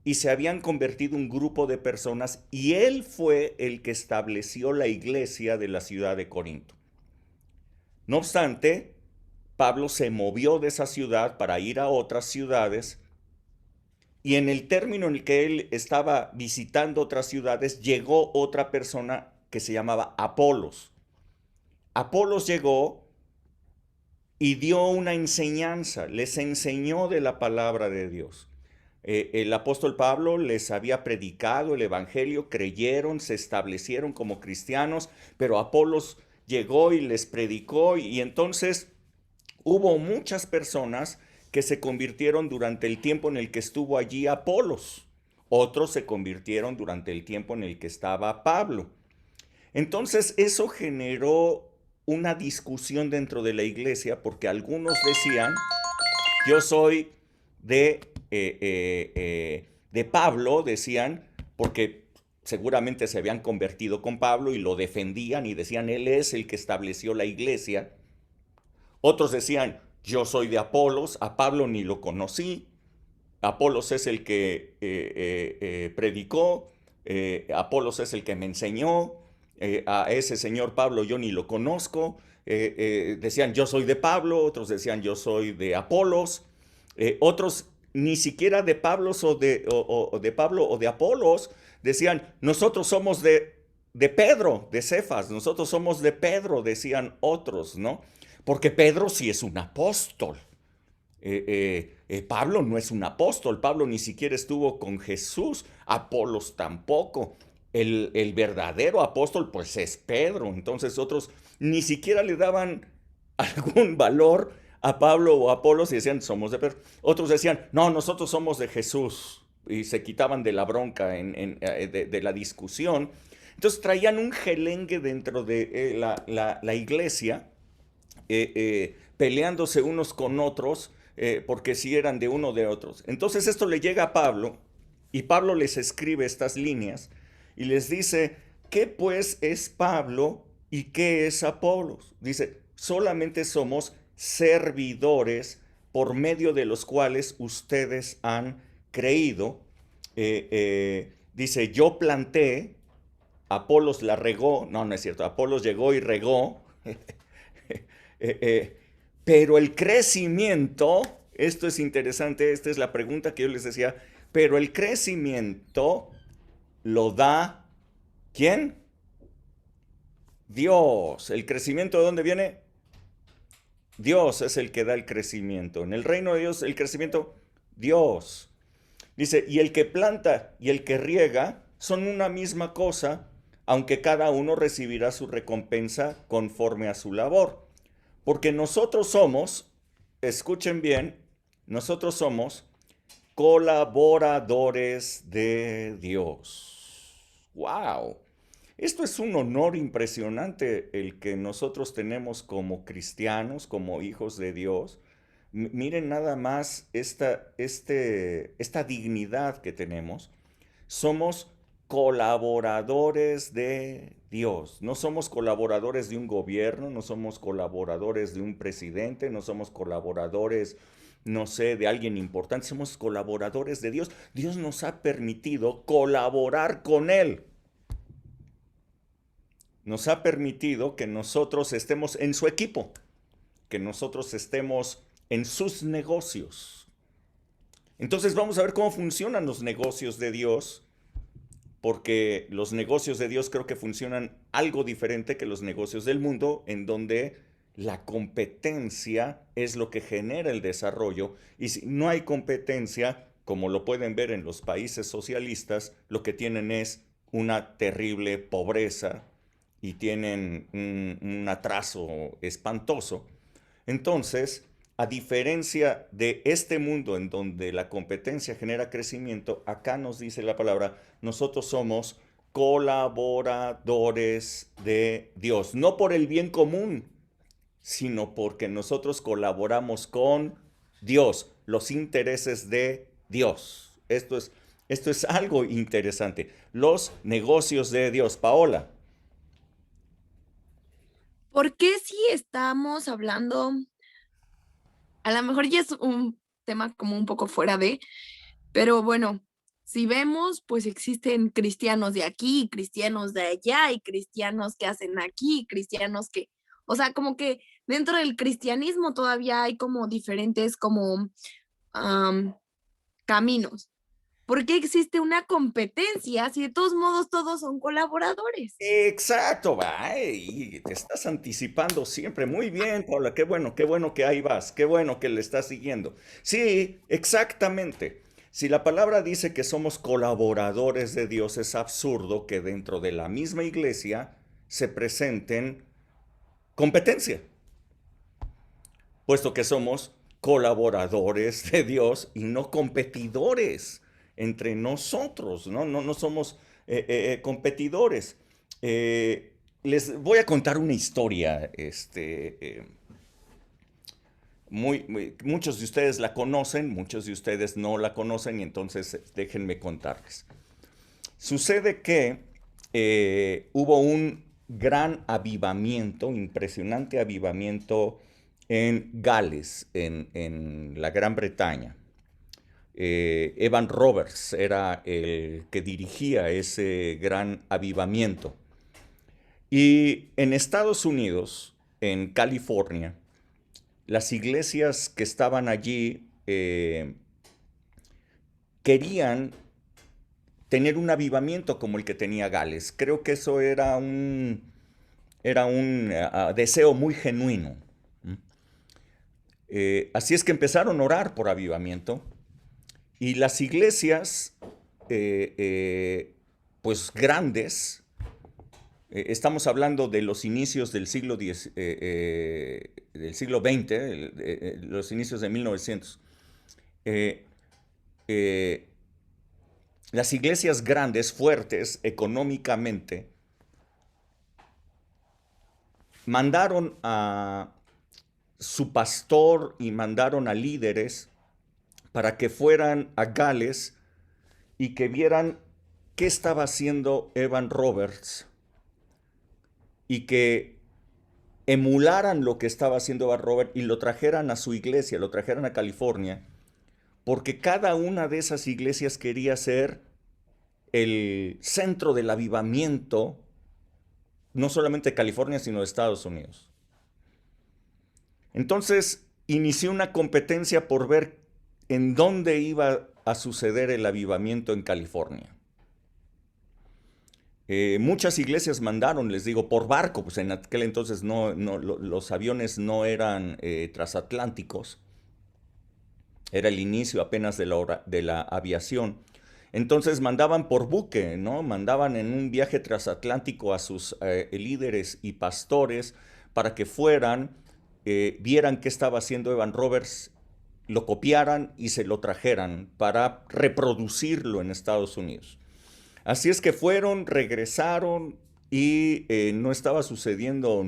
y se habían convertido un grupo de personas y él fue el que estableció la iglesia de la ciudad de Corinto. No obstante, Pablo se movió de esa ciudad para ir a otras ciudades y en el término en el que él estaba visitando otras ciudades, llegó otra persona que se llamaba Apolos. Apolos llegó y dio una enseñanza, les enseñó de la palabra de Dios. El apóstol Pablo les había predicado el evangelio, creyeron, se establecieron como cristianos, pero Apolos llegó y les predicó y entonces hubo muchas personas que se convirtieron durante el tiempo en el que estuvo allí Apolos. Otros se convirtieron durante el tiempo en el que estaba Pablo. Entonces eso generó una discusión dentro de la iglesia porque algunos decían, yo soy de Pablo, decían, porque seguramente se habían convertido con Pablo y lo defendían y decían, él es el que estableció la iglesia. Otros decían, yo soy de Apolos, a Pablo ni lo conocí, Apolos es el que predicó, Apolos es el que me enseñó, a ese señor Pablo yo ni lo conozco, decían yo soy de Pablo, otros decían yo soy de Apolos, otros ni siquiera de Pablo o de Pablo o de Apolos, decían nosotros somos de Pedro, de Cefas, nosotros somos de Pedro, decían otros, ¿no? Porque Pedro sí es un apóstol. Pablo no es un apóstol, Pablo ni siquiera estuvo con Jesús, Apolos tampoco. El verdadero apóstol pues es Pedro. Entonces otros ni siquiera le daban algún valor a Pablo o a Apolos y decían somos de Pedro. Otros decían no, nosotros somos de Jesús y se quitaban de la bronca de la discusión. Entonces traían un gelengue dentro de la iglesia, peleándose unos con otros porque si eran de uno o de otros. Entonces esto le llega a Pablo y Pablo les escribe estas líneas y les dice, ¿qué pues es Pablo y qué es Apolos? Dice, solamente somos servidores por medio de los cuales ustedes han creído. Dice, yo planté, Apolos la regó, no es cierto, Apolos llegó y regó, pero el crecimiento, esto es interesante, esta es la pregunta que yo les decía, pero el crecimiento lo da, ¿quién? Dios. ¿El crecimiento de dónde viene? Dios es el que da el crecimiento. En el reino de Dios, el crecimiento, Dios. Dice, y el que planta y el que riega son una misma cosa, aunque cada uno recibirá su recompensa conforme a su labor. Porque nosotros somos, escuchen bien, nosotros somos colaboradores de Dios. ¡Wow! Esto es un honor impresionante el que nosotros tenemos como cristianos, como hijos de Dios. Miren nada más esta dignidad que tenemos. Somos colaboradores de Dios. No somos colaboradores de un gobierno, no somos colaboradores de un presidente, no somos colaboradores, no sé, de alguien importante. Somos colaboradores de Dios. Dios nos ha permitido colaborar con Él. Nos ha permitido que nosotros estemos en su equipo, que nosotros estemos en sus negocios. Entonces vamos a ver cómo funcionan los negocios de Dios, porque los negocios de Dios creo que funcionan algo diferente que los negocios del mundo, en donde la competencia es lo que genera el desarrollo, y si no hay competencia, como lo pueden ver en los países socialistas, lo que tienen es una terrible pobreza y tienen un atraso espantoso. Entonces, a diferencia de este mundo en donde la competencia genera crecimiento, acá nos dice la palabra, nosotros somos colaboradores de Dios, no por el bien común, sino porque nosotros colaboramos con Dios, los intereses de Dios. Esto es algo interesante. Los negocios de Dios. Paola. ¿Por qué si estamos hablando, a lo mejor ya es un tema como un poco fuera de, pero bueno, si vemos, pues existen cristianos de aquí, cristianos de allá, y cristianos que hacen aquí, cristianos que, o sea, como que dentro del cristianismo todavía hay como diferentes como caminos. ¿Por qué existe una competencia si de todos modos todos son colaboradores? Exacto, y te estás anticipando siempre. Muy bien, Paula, qué bueno que ahí vas, qué bueno que le estás siguiendo. Sí, exactamente. Si la palabra dice que somos colaboradores de Dios, es absurdo que dentro de la misma iglesia se presenten competencia, puesto que somos colaboradores de Dios y no competidores entre nosotros, no somos competidores. Les voy a contar una historia, muchos de ustedes la conocen, muchos de ustedes no la conocen, y entonces déjenme contarles. Sucede que hubo un gran avivamiento, impresionante avivamiento en Gales, en la Gran Bretaña. Evan Roberts era el que dirigía ese gran avivamiento. Y en Estados Unidos, en California, las iglesias que estaban allí querían tener un avivamiento como el que tenía Gales. Creo que eso era un deseo muy genuino. Así es que empezaron a orar por avivamiento, y las iglesias, pues grandes, estamos hablando de los inicios del siglo XX, los inicios de 1900. Las iglesias grandes, fuertes económicamente, mandaron a su pastor y mandaron a líderes para que fueran a Gales y que vieran qué estaba haciendo Evan Roberts y que emularan lo que estaba haciendo Evan Roberts y lo trajeran a su iglesia, lo trajeran a California, porque cada una de esas iglesias quería ser el centro del avivamiento, no solamente de California, sino de Estados Unidos. Entonces inició una competencia por ver en dónde iba a suceder el avivamiento en California. Muchas iglesias mandaron, les digo, por barco, pues en aquel entonces los aviones no eran transatlánticos, era el inicio apenas de la aviación. Entonces mandaban por buque, ¿no? Mandaban en un viaje transatlántico a sus líderes y pastores para que fueran, vieran qué estaba haciendo Evan Roberts lo copiaran y se lo trajeran para reproducirlo en Estados Unidos. Así es que fueron, regresaron y no estaba sucediendo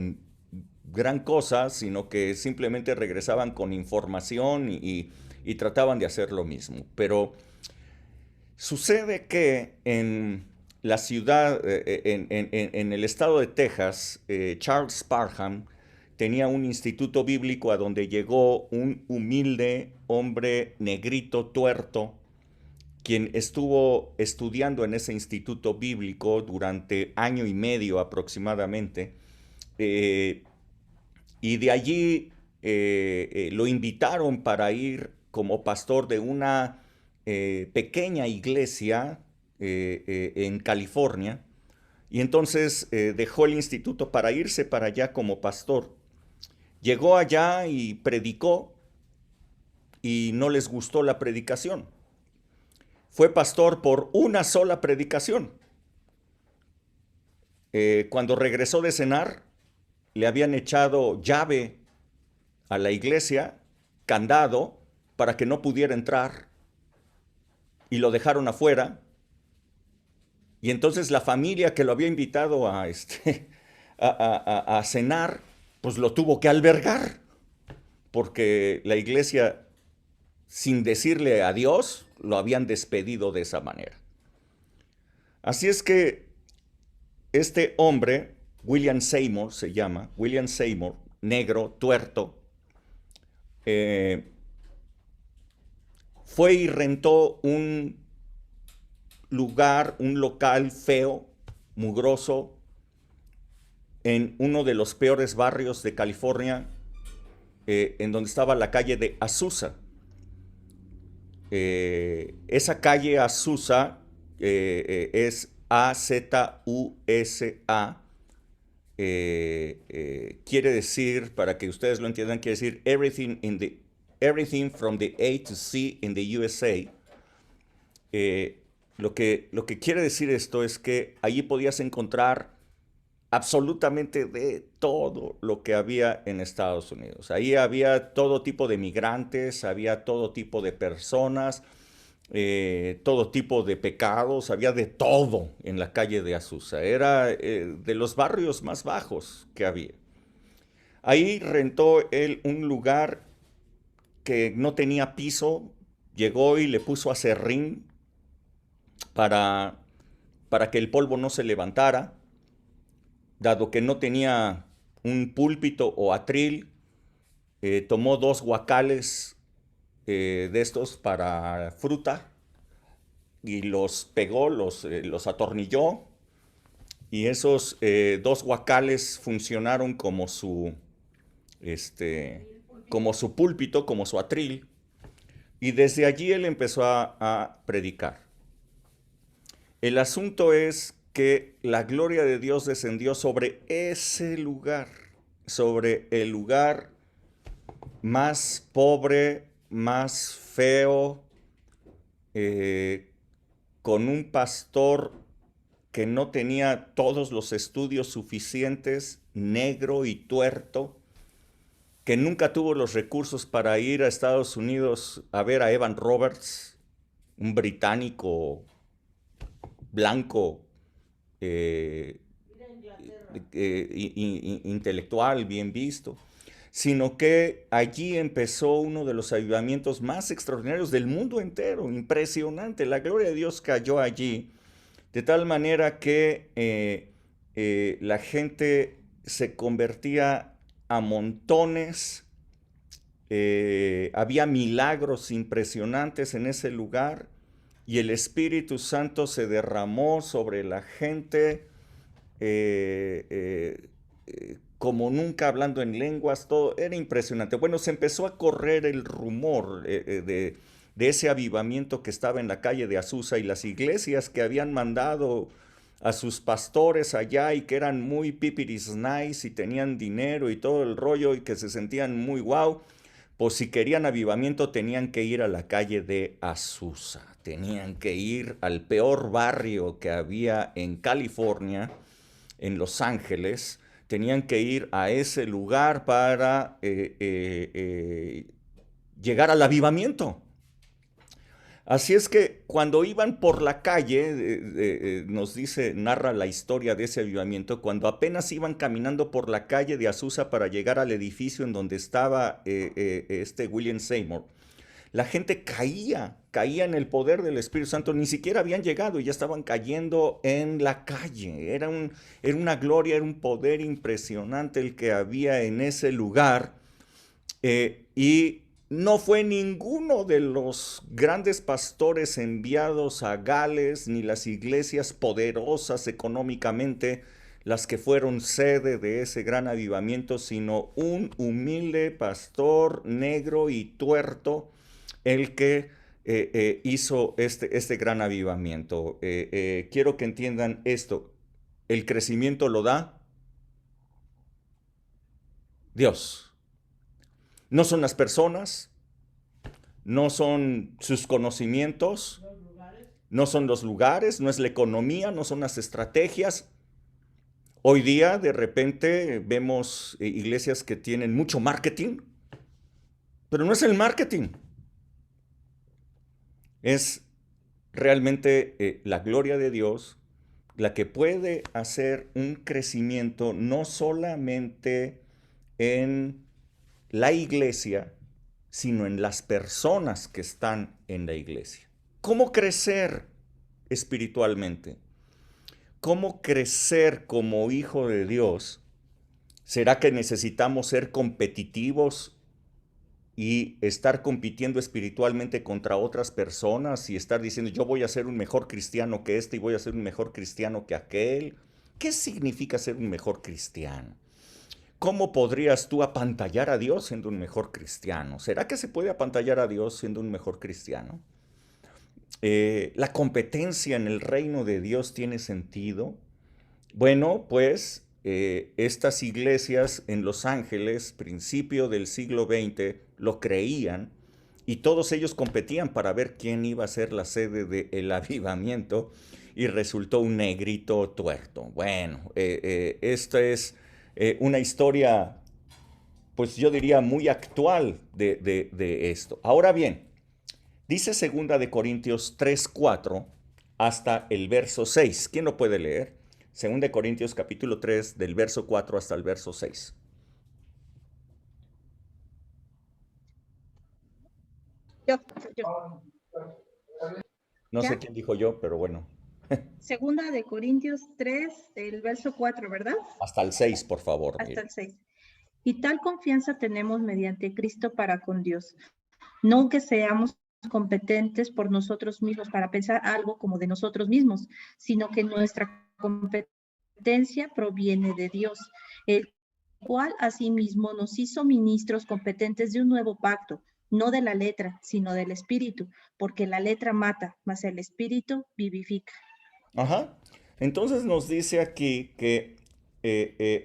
gran cosa, sino que simplemente regresaban con información y trataban de hacer lo mismo. Pero sucede que en la ciudad, en el estado de Texas, Charles Parham tenía un instituto bíblico a donde llegó un humilde hombre negrito tuerto, quien estuvo estudiando en ese instituto bíblico durante año y medio aproximadamente, y de allí lo invitaron para ir como pastor de una pequeña iglesia en California, y entonces dejó el instituto para irse para allá como pastor. Llegó allá y predicó y no les gustó la predicación. Fue pastor por una sola predicación. Cuando regresó de cenar, le habían echado llave a la iglesia, candado, para que no pudiera entrar, y lo dejaron afuera. Y entonces la familia que lo había invitado a cenar, pues lo tuvo que albergar, porque la iglesia, sin decirle adiós, lo habían despedido de esa manera. Así es que este hombre, William Seymour se llama, William Seymour, negro, tuerto, fue y rentó un lugar, un local feo, mugroso, en uno de los peores barrios de California, en donde estaba la calle de Azusa. Esa calle Azusa es A-Z-U-S-A. Quiere decir, para que ustedes lo entiendan, quiere decir everything from the A to Z in the USA. Lo que quiere decir esto es que allí podías encontrar absolutamente de todo lo que había en Estados Unidos. Ahí había todo tipo de migrantes, había todo tipo de personas, todo tipo de pecados, había de todo en la calle de Azusa. Era de los barrios más bajos que había. Ahí rentó él un lugar que no tenía piso, llegó y le puso aserrín para que el polvo no se levantara. Dado que no tenía un púlpito o atril, tomó 2 guacales de estos para fruta y los pegó, los atornilló, y esos 2 guacales funcionaron como su púlpito, como su atril, y desde allí él empezó a predicar. El asunto es que la gloria de Dios descendió sobre ese lugar, sobre el lugar más pobre, más feo, con un pastor que no tenía todos los estudios suficientes, negro y tuerto, que nunca tuvo los recursos para ir a Estados Unidos a ver a Evan Roberts, un británico blanco, intelectual, bien visto, sino que allí empezó uno de los avivamientos más extraordinarios del mundo entero, impresionante. La gloria de Dios cayó allí, de tal manera que la gente se convertía a montones, había milagros impresionantes en ese lugar, y el Espíritu Santo se derramó sobre la gente como nunca, hablando en lenguas, todo era impresionante. Bueno, se empezó a correr el rumor de ese avivamiento que estaba en la calle de Azusa, y las iglesias que habían mandado a sus pastores allá y que eran muy pipiris nice y tenían dinero y todo el rollo y que se sentían muy guau, pues si querían avivamiento tenían que ir a la calle de Azusa, tenían que ir al peor barrio que había en California, en Los Ángeles, tenían que ir a ese lugar para llegar al avivamiento. Así es que cuando iban por la calle, narra la historia de ese avivamiento, cuando apenas iban caminando por la calle de Azusa para llegar al edificio en donde estaba William Seymour, la gente caía en el poder del Espíritu Santo, ni siquiera habían llegado y ya estaban cayendo en la calle. Era una gloria, era un poder impresionante el que había en ese lugar. Y no fue ninguno de los grandes pastores enviados a Gales, ni las iglesias poderosas económicamente, las que fueron sede de ese gran avivamiento, sino un humilde pastor negro y tuerto, el que hizo este gran avivamiento. Quiero que entiendan esto. El crecimiento lo da Dios. No son las personas, no son sus conocimientos, no son los lugares, no es la economía, no son las estrategias. Hoy día de repente vemos iglesias que tienen mucho marketing, pero no es el marketing. Es realmente la gloria de Dios la que puede hacer un crecimiento no solamente en la iglesia, sino en las personas que están en la iglesia. ¿Cómo crecer espiritualmente? ¿Cómo crecer como hijo de Dios? ¿Será que necesitamos ser competitivos y estar compitiendo espiritualmente contra otras personas y estar diciendo yo voy a ser un mejor cristiano que este y voy a ser un mejor cristiano que aquel? ¿Qué significa ser un mejor cristiano? ¿Cómo podrías tú apantallar a Dios siendo un mejor cristiano? ¿Será que se puede apantallar a Dios siendo un mejor cristiano? ¿La competencia en el reino de Dios tiene sentido? Bueno, pues estas iglesias en Los Ángeles, principio del siglo XX, lo creían y todos ellos competían para ver quién iba a ser la sede del avivamiento y resultó un negrito tuerto. Bueno, esta es una historia, pues yo diría muy actual de esto. Ahora bien, dice 2 de Corintios 3:4 hasta el verso 6. ¿Quién lo puede leer? 2 de Corintios capítulo 3 del verso 4 hasta el verso 6. Yo. No ¿Ya? sé quién dijo yo, pero bueno. Segunda de Corintios 3, el verso 4, ¿verdad? Hasta el 6, por favor. Hasta el 6. Y tal confianza tenemos mediante Cristo para con Dios. No que seamos competentes por nosotros mismos para pensar algo como de nosotros mismos, sino que nuestra competencia proviene de Dios, el cual asimismo nos hizo ministros competentes de un nuevo pacto, no de la letra, sino del espíritu, porque la letra mata, mas el espíritu vivifica. Ajá. Entonces nos dice aquí que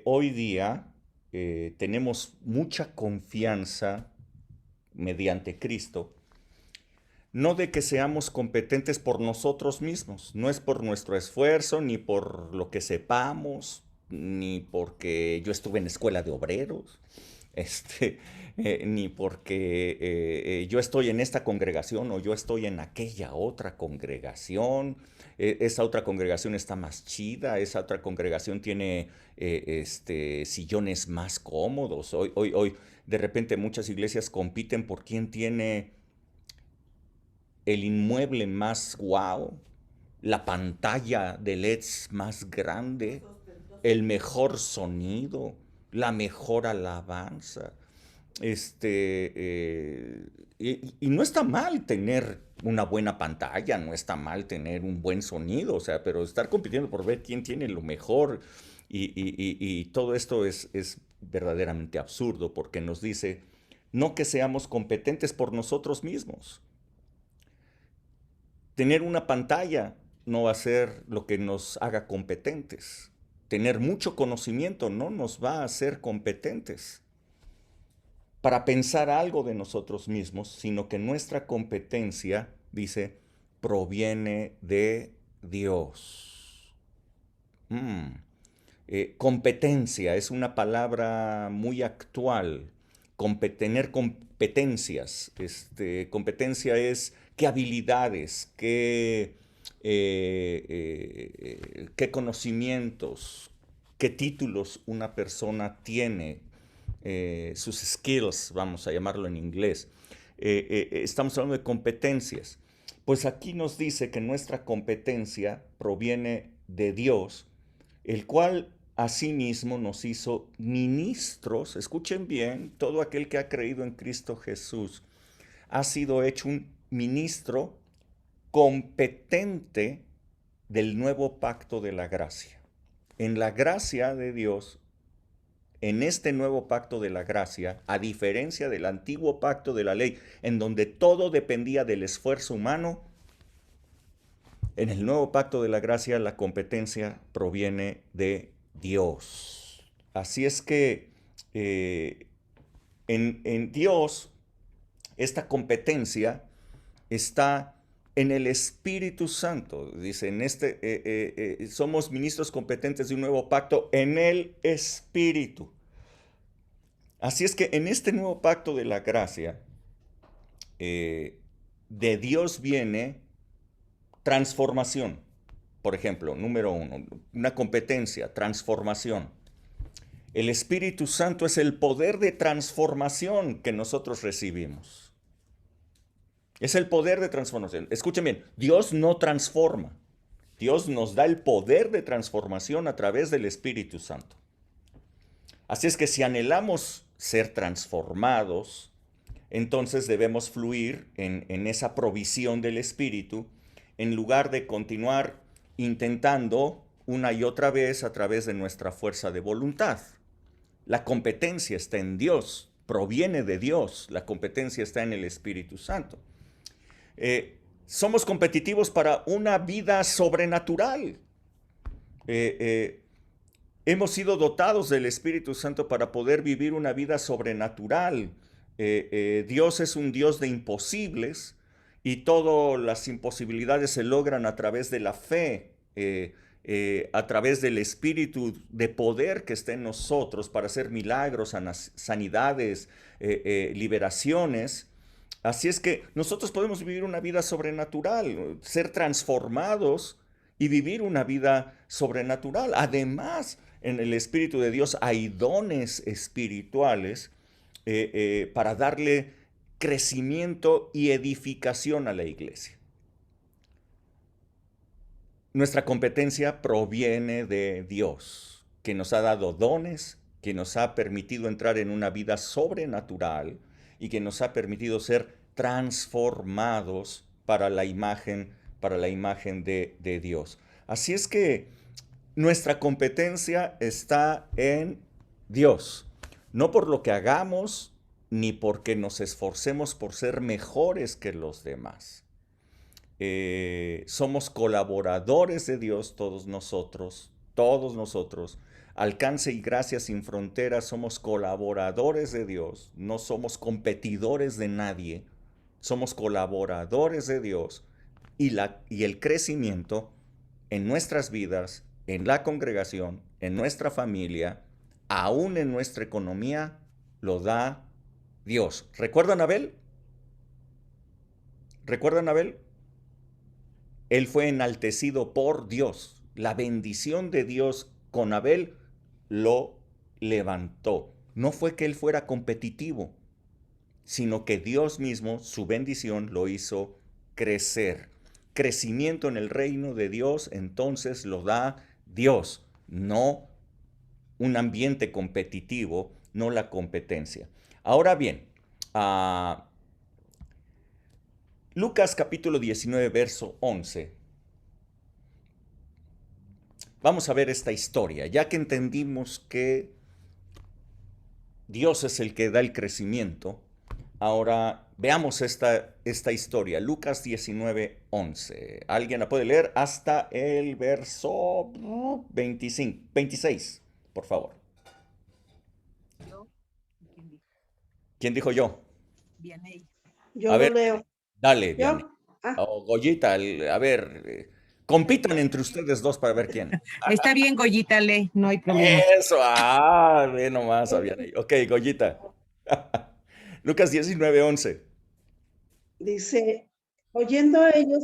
hoy día tenemos mucha confianza mediante Cristo, no de que seamos competentes por nosotros mismos, no es por nuestro esfuerzo, ni por lo que sepamos, ni porque yo estuve en escuela de obreros, ni porque yo estoy en esta congregación o yo estoy en aquella otra congregación. Esa otra congregación está más chida, esa otra congregación tiene sillones más cómodos. Hoy, de repente muchas iglesias compiten por quién tiene el inmueble más guau, la pantalla de LEDs más grande, el mejor sonido, la mejor alabanza. Y no está mal tener una buena pantalla, no está mal tener un buen sonido, o sea, pero estar compitiendo por ver quién tiene lo mejor y todo esto es verdaderamente absurdo porque nos dice no que seamos competentes por nosotros mismos. Tener una pantalla no va a ser lo que nos haga competentes. Tener mucho conocimiento no nos va a hacer competentes para pensar algo de nosotros mismos, sino que nuestra competencia, dice, proviene de Dios. Competencia es una palabra muy actual. tener competencias. Competencia es qué habilidades, qué conocimientos, qué títulos una persona tiene, sus skills, vamos a llamarlo en inglés. Estamos hablando de competencias. Pues aquí nos dice que nuestra competencia proviene de Dios, el cual asimismo nos hizo ministros. Escuchen bien, todo aquel que ha creído en Cristo Jesús ha sido hecho un ministro competente del nuevo pacto de la gracia. En la gracia de Dios, en este nuevo pacto de la gracia, a diferencia del antiguo pacto de la ley, en donde todo dependía del esfuerzo humano, en el nuevo pacto de la gracia la competencia proviene de Dios. Así es que en Dios esta competencia está en el Espíritu Santo. Dice, somos ministros competentes de un nuevo pacto en el Espíritu. Así es que en este nuevo pacto de la gracia, de Dios viene transformación. Por ejemplo, número 1, una competencia, transformación. El Espíritu Santo es el poder de transformación que nosotros recibimos. Es el poder de transformación. Escuchen bien, Dios no transforma. Dios nos da el poder de transformación a través del Espíritu Santo. Así es que si anhelamos ser transformados, entonces debemos fluir en esa provisión del Espíritu, en lugar de continuar intentando una y otra vez a través de nuestra fuerza de voluntad. La competencia está en Dios, proviene de Dios, la competencia está en el Espíritu Santo. Somos competitivos para una vida sobrenatural. Hemos sido dotados del Espíritu Santo para poder vivir una vida sobrenatural. Dios es un Dios de imposibles y todas las imposibilidades se logran a través de la fe, a través del Espíritu de poder que está en nosotros para hacer milagros, sanidades, liberaciones. Así es que nosotros podemos vivir una vida sobrenatural, ser transformados y vivir una vida sobrenatural. Además, en el Espíritu de Dios hay dones espirituales para darle crecimiento y edificación a la iglesia. Nuestra competencia proviene de Dios, que nos ha dado dones, que nos ha permitido entrar en una vida sobrenatural y que nos ha permitido ser transformados para la imagen de Dios. Así es que nuestra competencia está en Dios, no por lo que hagamos, ni porque nos esforcemos por ser mejores que los demás. Somos colaboradores de Dios todos nosotros. Alcance y Gracia Sin Fronteras somos colaboradores de Dios, no somos competidores de nadie, somos colaboradores de Dios y el crecimiento en nuestras vidas, en la congregación, en nuestra familia, aún en nuestra economía, lo da Dios. ¿Recuerdan a Abel? ¿Recuerdan a Abel? Él fue enaltecido por Dios. La bendición de Dios con Abel lo levantó. No fue que él fuera competitivo, sino que Dios mismo, su bendición, lo hizo crecer. Crecimiento en el reino de Dios, entonces lo da Dios, no un ambiente competitivo, no la competencia. Ahora bien, Lucas capítulo 19, verso 11. Vamos a ver esta historia, ya que entendimos que Dios es el que da el crecimiento. Ahora veamos esta historia, Lucas 19, 11. ¿Alguien la puede leer hasta el verso 26, por favor? Yo. ¿Quién dijo yo? Vianey. Yo A lo ver, leo. dale, ¿Yo? Vianney. Goyita, a ver, compitan entre ustedes dos para ver quién. Está bien, Goyita, lee, no hay problema. Eso, ve nomás a Vianney. Ok, Goyita. Lucas 19:11. Dice, oyendo ellos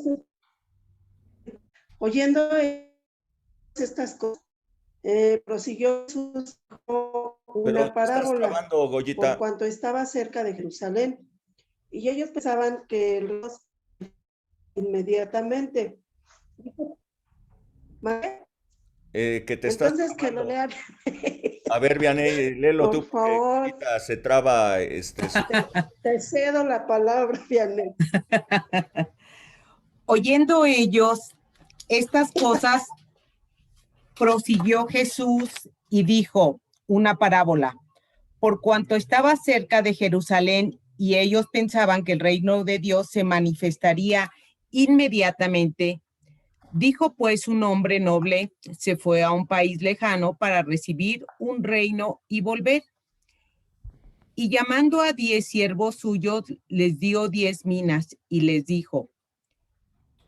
estas cosas, prosiguió Jesús Pero una te estás parábola, trabando, por Goyita. cuanto estaba cerca de Jerusalén, y ellos pensaban que el rey inmediatamente. ¿Vale? Que te estás Entonces que lo trabando. lean. A ver, Vianey, léelo Por tú, porque favor, Goyita se traba. te cedo la palabra, Vianey. Oyendo ellos estas cosas, prosiguió Jesús y dijo una parábola. Por cuanto estaba cerca de Jerusalén y ellos pensaban que el reino de Dios se manifestaría inmediatamente, dijo pues un hombre noble, se fue a un país lejano para recibir un reino y volver. Y llamando a 10 siervos suyos, les dio 10 minas y les dijo,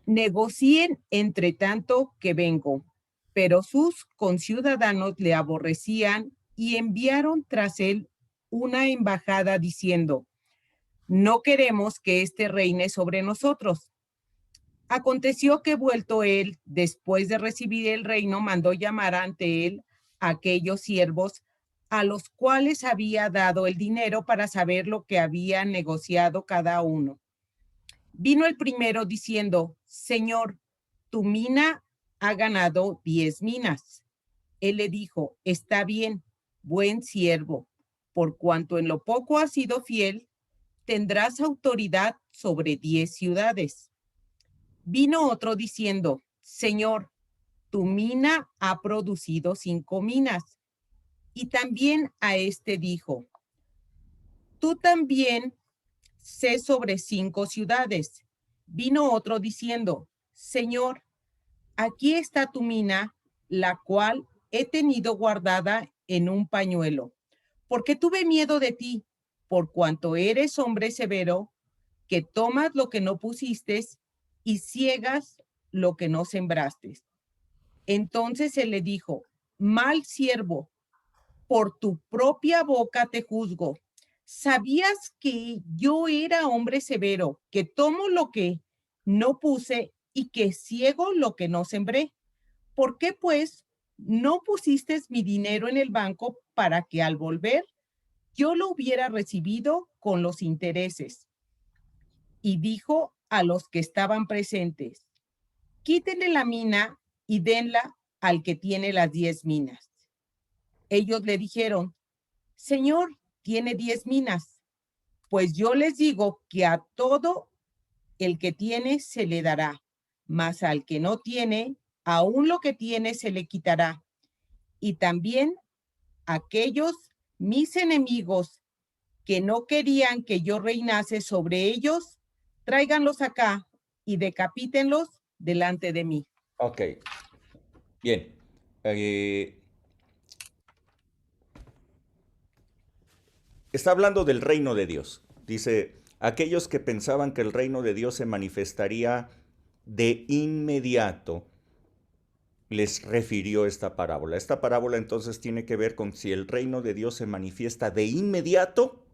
negocien entre tanto que vengo. Pero sus conciudadanos le aborrecían y enviaron tras él una embajada diciendo, no queremos que éste reine sobre nosotros. Aconteció que vuelto él, después de recibir el reino, mandó llamar ante él a aquellos siervos a los cuales había dado el dinero para saber lo que había negociado cada uno. Vino el primero diciendo, Señor, tu mina ha ganado 10 minas. Él le dijo, está bien, buen siervo, por cuanto en lo poco has sido fiel, tendrás autoridad sobre 10 ciudades. Vino otro diciendo, Señor, tu mina ha producido 5 minas. Y también a este dijo, tú también sé sobre 5 ciudades. Vino otro diciendo, Señor, aquí está tu mina, la cual he tenido guardada en un pañuelo, porque tuve miedo de ti, por cuanto eres hombre severo, que tomas lo que no pusiste y ciegas lo que no sembraste. Entonces él le dijo, mal siervo, por tu propia boca te juzgo. ¿Sabías que yo era hombre severo, que tomo lo que no puse y que ciego lo que no sembré? ¿Por qué, pues, no pusiste mi dinero en el banco para que al volver yo lo hubiera recibido con los intereses? Y dijo a los que estaban presentes, quítenle la mina y denla al que tiene las 10 minas. Ellos le dijeron, Señor, tiene 10 minas. Pues yo les digo que a todo el que tiene se le dará, mas al que no tiene, aún lo que tiene se le quitará. Y también aquellos mis enemigos que no querían que yo reinase sobre ellos, tráiganlos acá y decapítenlos delante de mí. Ok, bien. Está hablando del reino de Dios. Dice, aquellos que pensaban que el reino de Dios se manifestaría de inmediato, les refirió esta parábola. Esta parábola entonces tiene que ver con si el reino de Dios se manifiesta de inmediato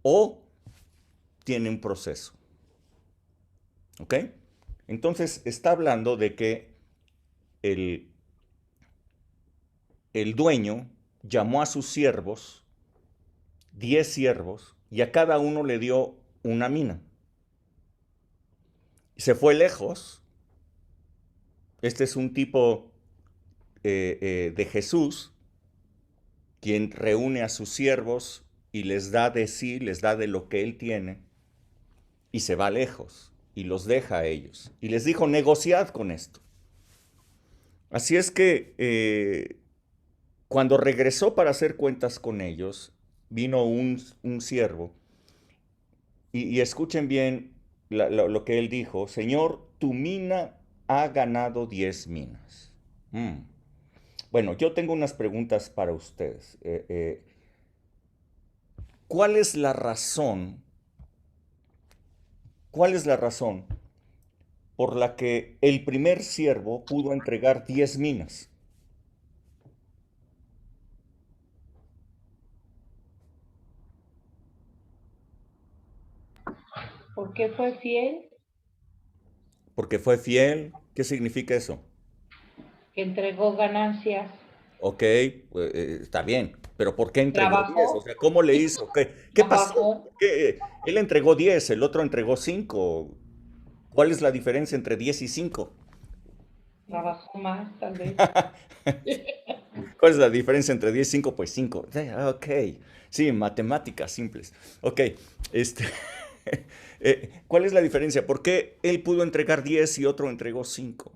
o tiene un proceso. ¿Ok? Entonces está hablando de que el dueño llamó a sus siervos, 10 siervos, y a cada uno le dio una mina. Se fue lejos. Este es un tipo de Jesús, quien reúne a sus siervos y les da de sí, les da de lo que él tiene, y se va lejos, y los deja a ellos. Y les dijo, negociad con esto. Así es que cuando regresó para hacer cuentas con ellos, vino un siervo, y escuchen bien lo que él dijo, Señor, tu mina ha ganado 10 minas. Bueno, yo tengo unas preguntas para ustedes. ¿Cuál es la razón? ¿Cuál es la razón por la que el primer siervo pudo entregar 10 minas? porque fue fiel, Porque fue fiel. ¿Qué significa eso? que entregó ganancias, Ok, está bien, pero ¿por qué entregó 10? O trabajó, sea, ¿cómo le hizo? ¿Qué pasó? trabajó, ¿Por qué? Él entregó 10, el otro entregó 5. ¿Cuál es la diferencia entre 10 y 5? trabajó más, tal vez. ¿Cuál es la diferencia entre 10 y 5? Pues 5. Ok, sí, matemáticas simples. Ok, este, ¿cuál es la diferencia? ¿Por qué él pudo entregar 10 y otro entregó 5?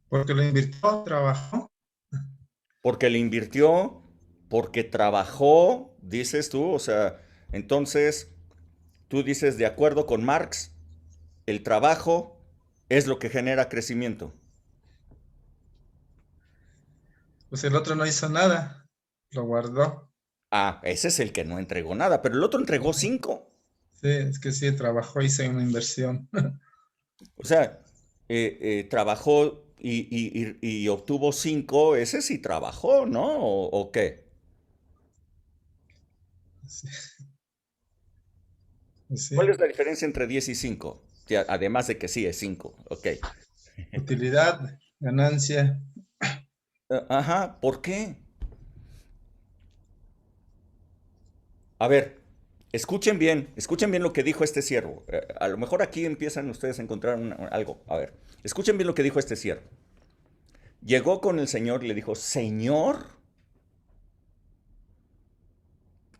Porque lo invirtió, trabajó. Porque le invirtió, porque trabajó, dices tú, o sea, entonces tú dices, de acuerdo con Marx, el trabajo es lo que genera crecimiento. Pues el otro no hizo nada, lo guardó. Ah, ese es el que no entregó nada, pero el otro entregó 5. Sí, es que sí, trabajó, hizo una inversión. O sea, trabajó y obtuvo 5, ese sí trabajó, ¿no? ¿O qué? Sí, pues sí. ¿Cuál es la diferencia entre 10 y 5? Además de que sí es 5, ok. Utilidad, ganancia. Ajá, ¿por qué? A ver, escuchen bien lo que dijo este siervo. A lo mejor aquí empiezan ustedes a encontrar algo. A ver, escuchen bien lo que dijo este siervo. Llegó con el Señor y le dijo, Señor,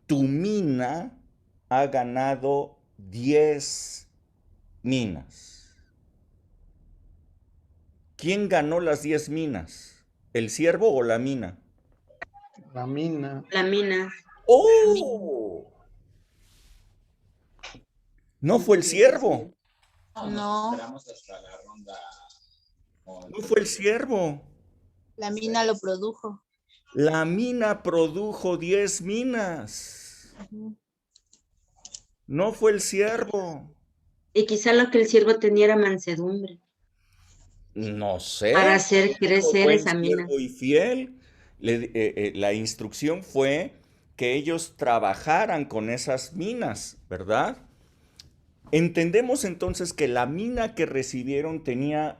tu mina ha ganado 10 minas. ¿Quién ganó las 10 minas? ¿El siervo o la mina? La mina. La mina. ¡Oh! No fue el siervo, No, no fue el siervo. la mina lo produjo. La mina produjo 10 minas. Ujú. No fue el siervo. Y quizá lo que el siervo tenía era mansedumbre No sé. para hacer crecer Buen esa mina. siervo y fiel. La instrucción fue que ellos trabajaran con esas minas, ¿verdad? Entendemos entonces que la mina que recibieron tenía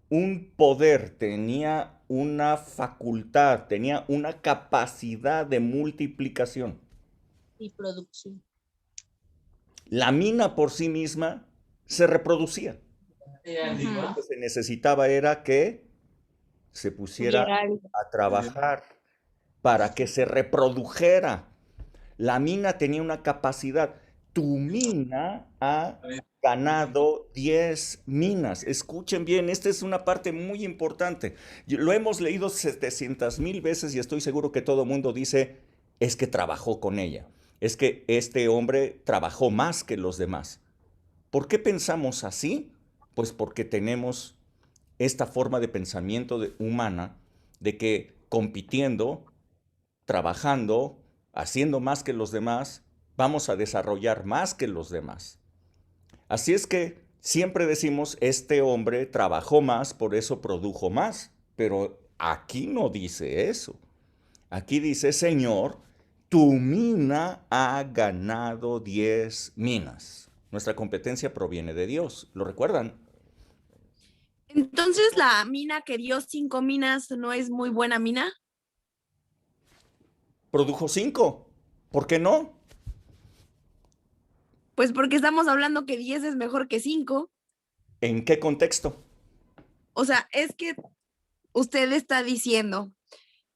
un poder, tenía una facultad, tenía una capacidad de multiplicación. Y producción. La mina por sí misma se reproducía. Ujú. Lo que se necesitaba era que se pusiera Hubiera algo. a trabajar para que se reprodujera. La mina tenía una capacidad. Tu mina ha ganado 10 minas. Escuchen bien, esta es una parte muy importante. Lo hemos leído 700,000 veces y estoy seguro que todo el mundo dice, es que trabajó con ella. Es que este hombre trabajó más que los demás. ¿Por qué pensamos así? Pues porque tenemos esta forma de pensamiento humana de que compitiendo, trabajando, haciendo más que los demás, vamos a desarrollar más que los demás. Así es que siempre decimos, este hombre trabajó más, por eso produjo más. Pero aquí no dice eso. Aquí dice, Señor, tu mina ha ganado 10 minas. Nuestra competencia proviene de Dios. ¿Lo recuerdan? Entonces, la mina que dio 5 minas no es muy buena mina. Produjo 5. ¿Por qué no? Pues porque estamos hablando que 10 es mejor que 5. ¿En qué contexto? O sea, es que usted está diciendo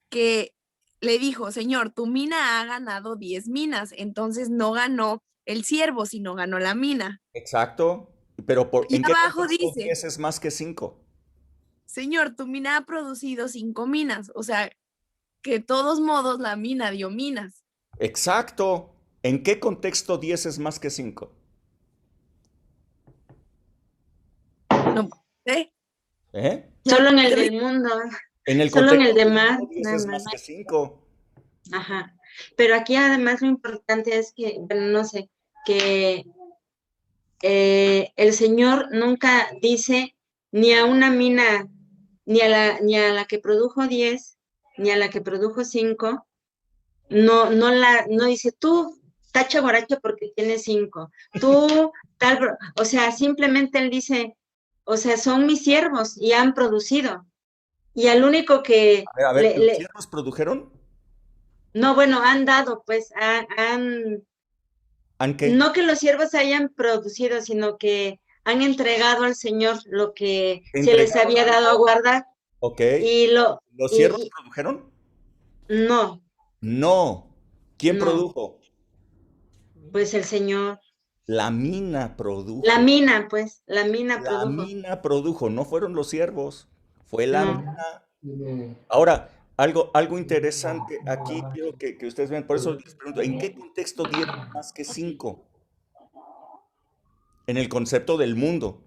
que le dijo, Señor, tu mina ha ganado 10 minas. Entonces no ganó el siervo, sino ganó la mina. Exacto. Pero Y ¿en qué abajo contexto dice, 10 es más que 5? Señor, tu mina ha producido 5 minas. O sea, que de todos modos la mina dio minas. Exacto. ¿En qué contexto 10 es más que 5? No sé. ¿Eh? Solo en el del mundo, En el solo en el contexto de del más, mundo 10 nada es más. más que 5. Ajá. Pero aquí además lo importante es que, bueno, no sé, que el Señor nunca dice ni a una mina, ni a la que produjo 10, ni a la que produjo 5, no dice tú, tacha guaracha porque tiene 5, tú, tal, o sea, simplemente él dice, o sea, son mis siervos y han producido. Y al único que A ver, ¿los siervos produjeron? no, bueno, han dado, pues, han ¿Han qué? no que los siervos hayan producido, sino que han entregado al Señor lo que se les ¿Entregaron había dado a algo? guardar. Ok. Y ¿Los siervos produjeron? no, No. ¿Quién no, produjo? pues el Señor. La mina produjo. La mina, pues, la mina La produjo. mina produjo, no fueron los siervos, fue la No. mina. Ahora, algo interesante aquí quiero que ustedes vean, por eso les pregunto, ¿en qué contexto dieron más que 5? En el concepto del mundo.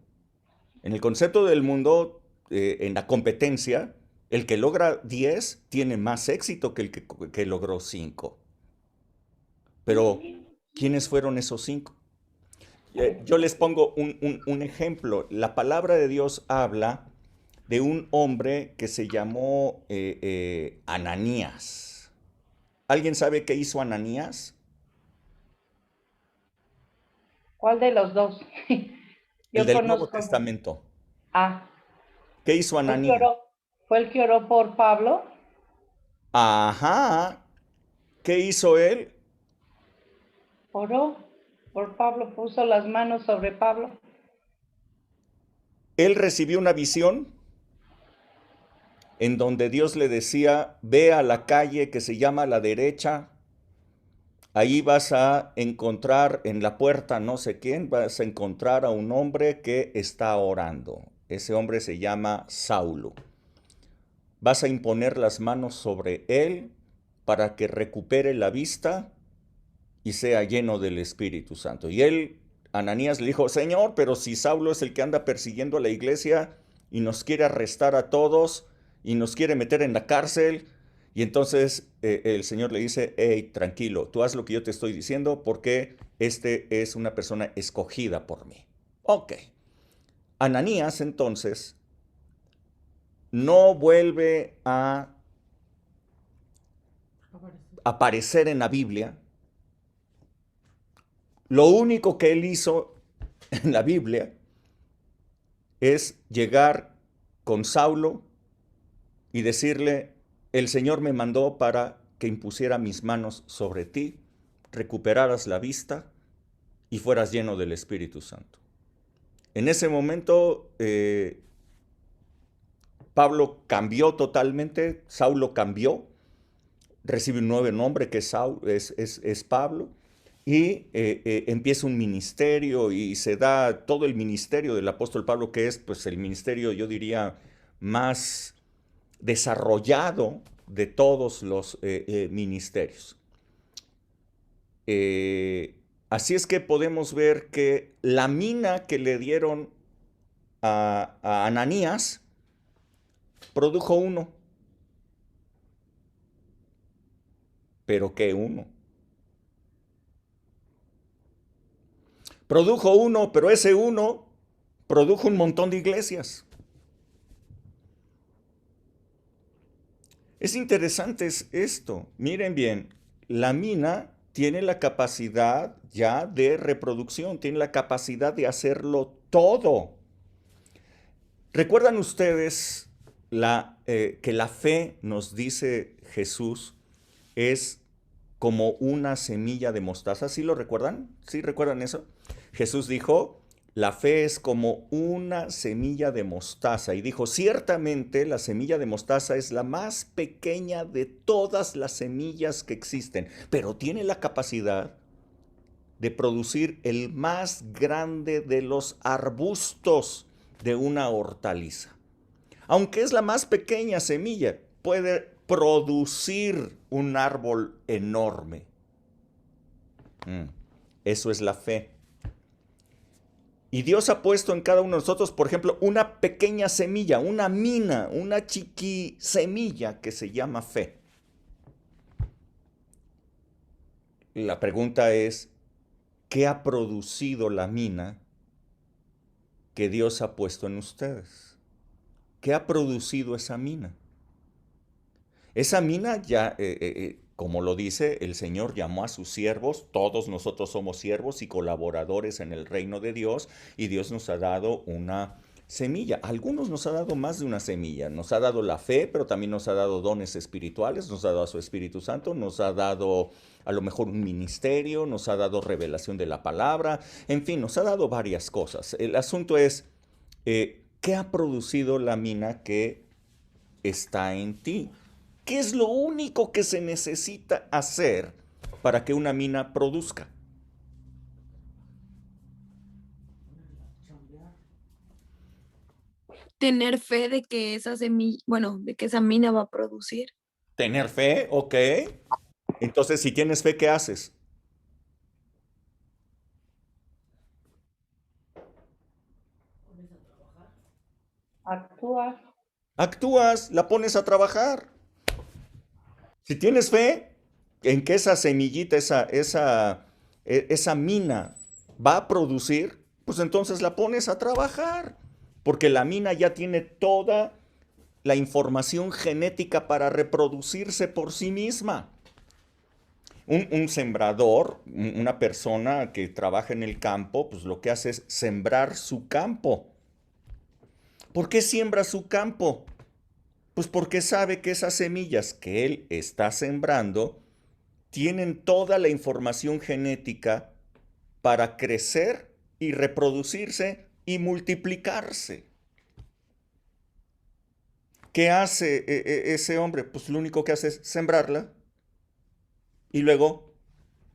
En el concepto del mundo, en la competencia, el que logra 10 tiene más éxito que el que logró 5. Pero, ¿quiénes fueron esos 5? Yo les pongo un ejemplo. La palabra de Dios habla de un hombre que se llamó Ananías. ¿Alguien sabe qué hizo Ananías? ¿Cuál de los dos? Yo El del Nuevo conozco. Testamento. Ah, ¿Qué hizo ¿fue el que Ananías? oró, fue el que oró por Pablo? Ajá. ¿Qué hizo él? Oró por Pablo, puso las manos sobre Pablo. Él recibió una visión en donde Dios le decía, ve a la calle que se llama La Derecha, ahí vas a encontrar en la puerta no sé quién, vas a encontrar a un hombre que está orando. Ese hombre se llama Saulo. Vas a imponer las manos sobre él para que recupere la vista y sea lleno del Espíritu Santo. Y él, Ananías, le dijo, Señor, pero si Saulo es el que anda persiguiendo a la iglesia y nos quiere arrestar a todos y nos quiere meter en la cárcel. Y entonces el Señor le dice, hey, tranquilo, tú haz lo que yo te estoy diciendo porque este es una persona escogida por mí. Ok. Ananías entonces no vuelve a aparecer en la Biblia. Lo único que él hizo en la Biblia es llegar con Saulo y decirle, el Señor me mandó para que impusiera mis manos sobre ti, recuperaras la vista y fueras lleno del Espíritu Santo. En ese momento, Pablo cambió totalmente, Saulo cambió, recibe un nuevo nombre que es Pablo, y empieza un ministerio y se da todo el ministerio del apóstol Pablo, que es pues el ministerio, yo diría, más desarrollado de todos los ministerios. Así es que podemos ver que la mina que le dieron a Ananías produjo 1. ¿Pero qué 1? Produjo 1, pero ese 1 produjo un montón de iglesias. Es interesante esto. Miren bien, la mina tiene la capacidad ya de reproducción, tiene la capacidad de hacerlo todo. ¿Recuerdan ustedes que la fe, nos dice Jesús, es como una semilla de mostaza? ¿Sí lo recuerdan? ¿Sí recuerdan eso? Jesús dijo, la fe es como una semilla de mostaza. Y dijo, ciertamente la semilla de mostaza es la más pequeña de todas las semillas que existen, pero tiene la capacidad de producir el más grande de los arbustos de una hortaliza. Aunque es la más pequeña semilla, puede producir un árbol enorme. Eso es la fe. Y Dios ha puesto en cada uno de nosotros, por ejemplo, una pequeña semilla, una mina, una chiqui semilla que se llama fe. La pregunta es, ¿qué ha producido la mina que Dios ha puesto en ustedes? ¿Qué ha producido esa mina? Esa mina ya, como lo dice, el Señor llamó a sus siervos, todos nosotros somos siervos y colaboradores en el reino de Dios, y Dios nos ha dado una semilla. A algunos nos ha dado más de una semilla. Nos ha dado la fe, pero también nos ha dado dones espirituales, nos ha dado a su Espíritu Santo, nos ha dado a lo mejor un ministerio, nos ha dado revelación de la palabra, en fin, nos ha dado varias cosas. El asunto es, ¿qué ha producido la mina que está en ti? ¿Qué es lo único que se necesita hacer para que una mina produzca? Tener fe de que esa semilla, bueno, de que esa mina va a producir. Tener fe, ok. Entonces, si tienes fe, ¿qué haces? Actúas. Actúas, la pones a trabajar. Si tienes fe en que esa semillita, esa mina va a producir, pues entonces la pones a trabajar. Porque la mina ya tiene toda la información genética para reproducirse por sí misma. Un sembrador, una persona que trabaja en el campo, pues lo que hace es sembrar su campo. ¿Por qué siembra su campo? Pues porque sabe que esas semillas que él está sembrando tienen toda la información genética para crecer y reproducirse y multiplicarse. ¿Qué hace ese hombre? Pues lo único que hace es sembrarla y luego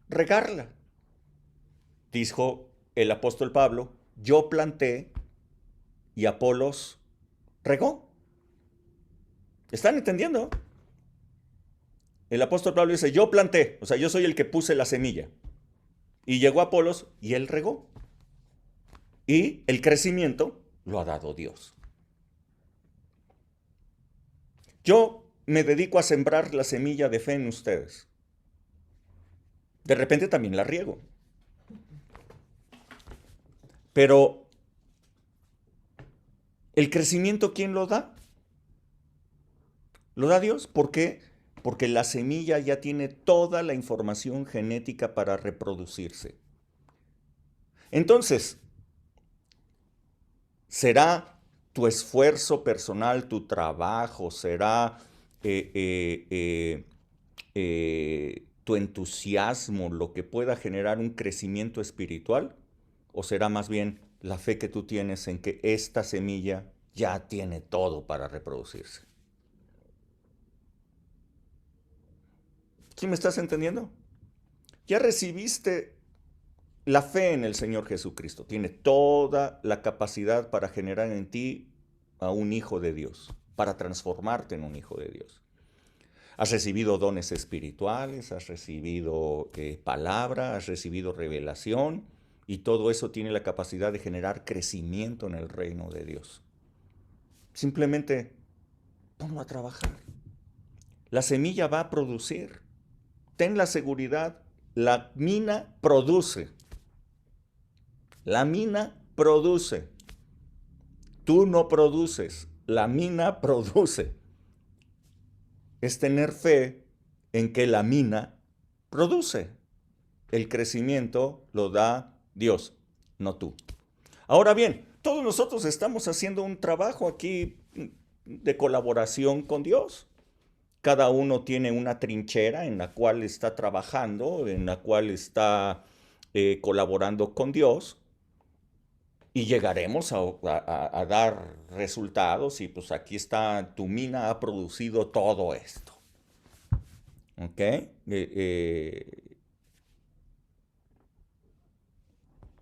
regarla. Dijo el apóstol Pablo, yo planté y Apolos regó. ¿Están entendiendo? El apóstol Pablo dice, yo planté, o sea, yo soy el que puse la semilla. Y llegó Apolos y él regó. Y el crecimiento lo ha dado Dios. Yo me dedico a sembrar la semilla de fe en ustedes. De repente también la riego. Pero, ¿el crecimiento quién lo da? Lo da Dios. ¿Por qué? Porque la semilla ya tiene toda la información genética para reproducirse. Entonces, ¿será tu esfuerzo personal, tu trabajo, será tu entusiasmo lo que pueda generar un crecimiento espiritual? ¿O será más bien la fe que tú tienes en que esta semilla ya tiene todo para reproducirse? ¿Sí me estás entendiendo? Ya recibiste la fe en el Señor Jesucristo. Tiene toda la capacidad para generar en ti a un hijo de Dios, para transformarte en un hijo de Dios. Has recibido dones espirituales, has recibido palabra, has recibido revelación, y todo eso tiene la capacidad de generar crecimiento en el reino de Dios. Simplemente ponlo a trabajar. La semilla va a producir. Ten la seguridad, la mina produce. La mina produce. Tú no produces, la mina produce. Es tener fe en que la mina produce. El crecimiento lo da Dios, no tú. Ahora bien, todos nosotros estamos haciendo un trabajo aquí de colaboración con Dios. Cada uno tiene una trinchera en la cual está trabajando, en la cual está colaborando con Dios, y llegaremos a dar resultados, y pues aquí está, tu mina ha producido todo esto. ¿Ok?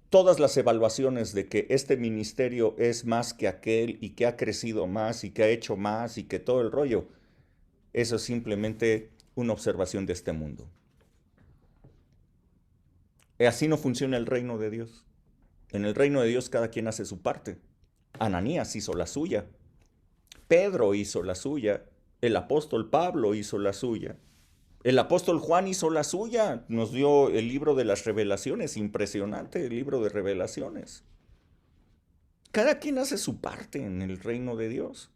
Todas las evaluaciones de que este ministerio es más que aquel, y que ha crecido más, y que ha hecho más, y que todo el rollo, eso es simplemente una observación de este mundo. Así no funciona el reino de Dios. En el reino de Dios cada quien hace su parte. Ananías hizo la suya. Pedro hizo la suya. El apóstol Pablo hizo la suya. El apóstol Juan hizo la suya. Nos dio el libro de las revelaciones. Impresionante el libro de revelaciones. Cada quien hace su parte en el reino de Dios.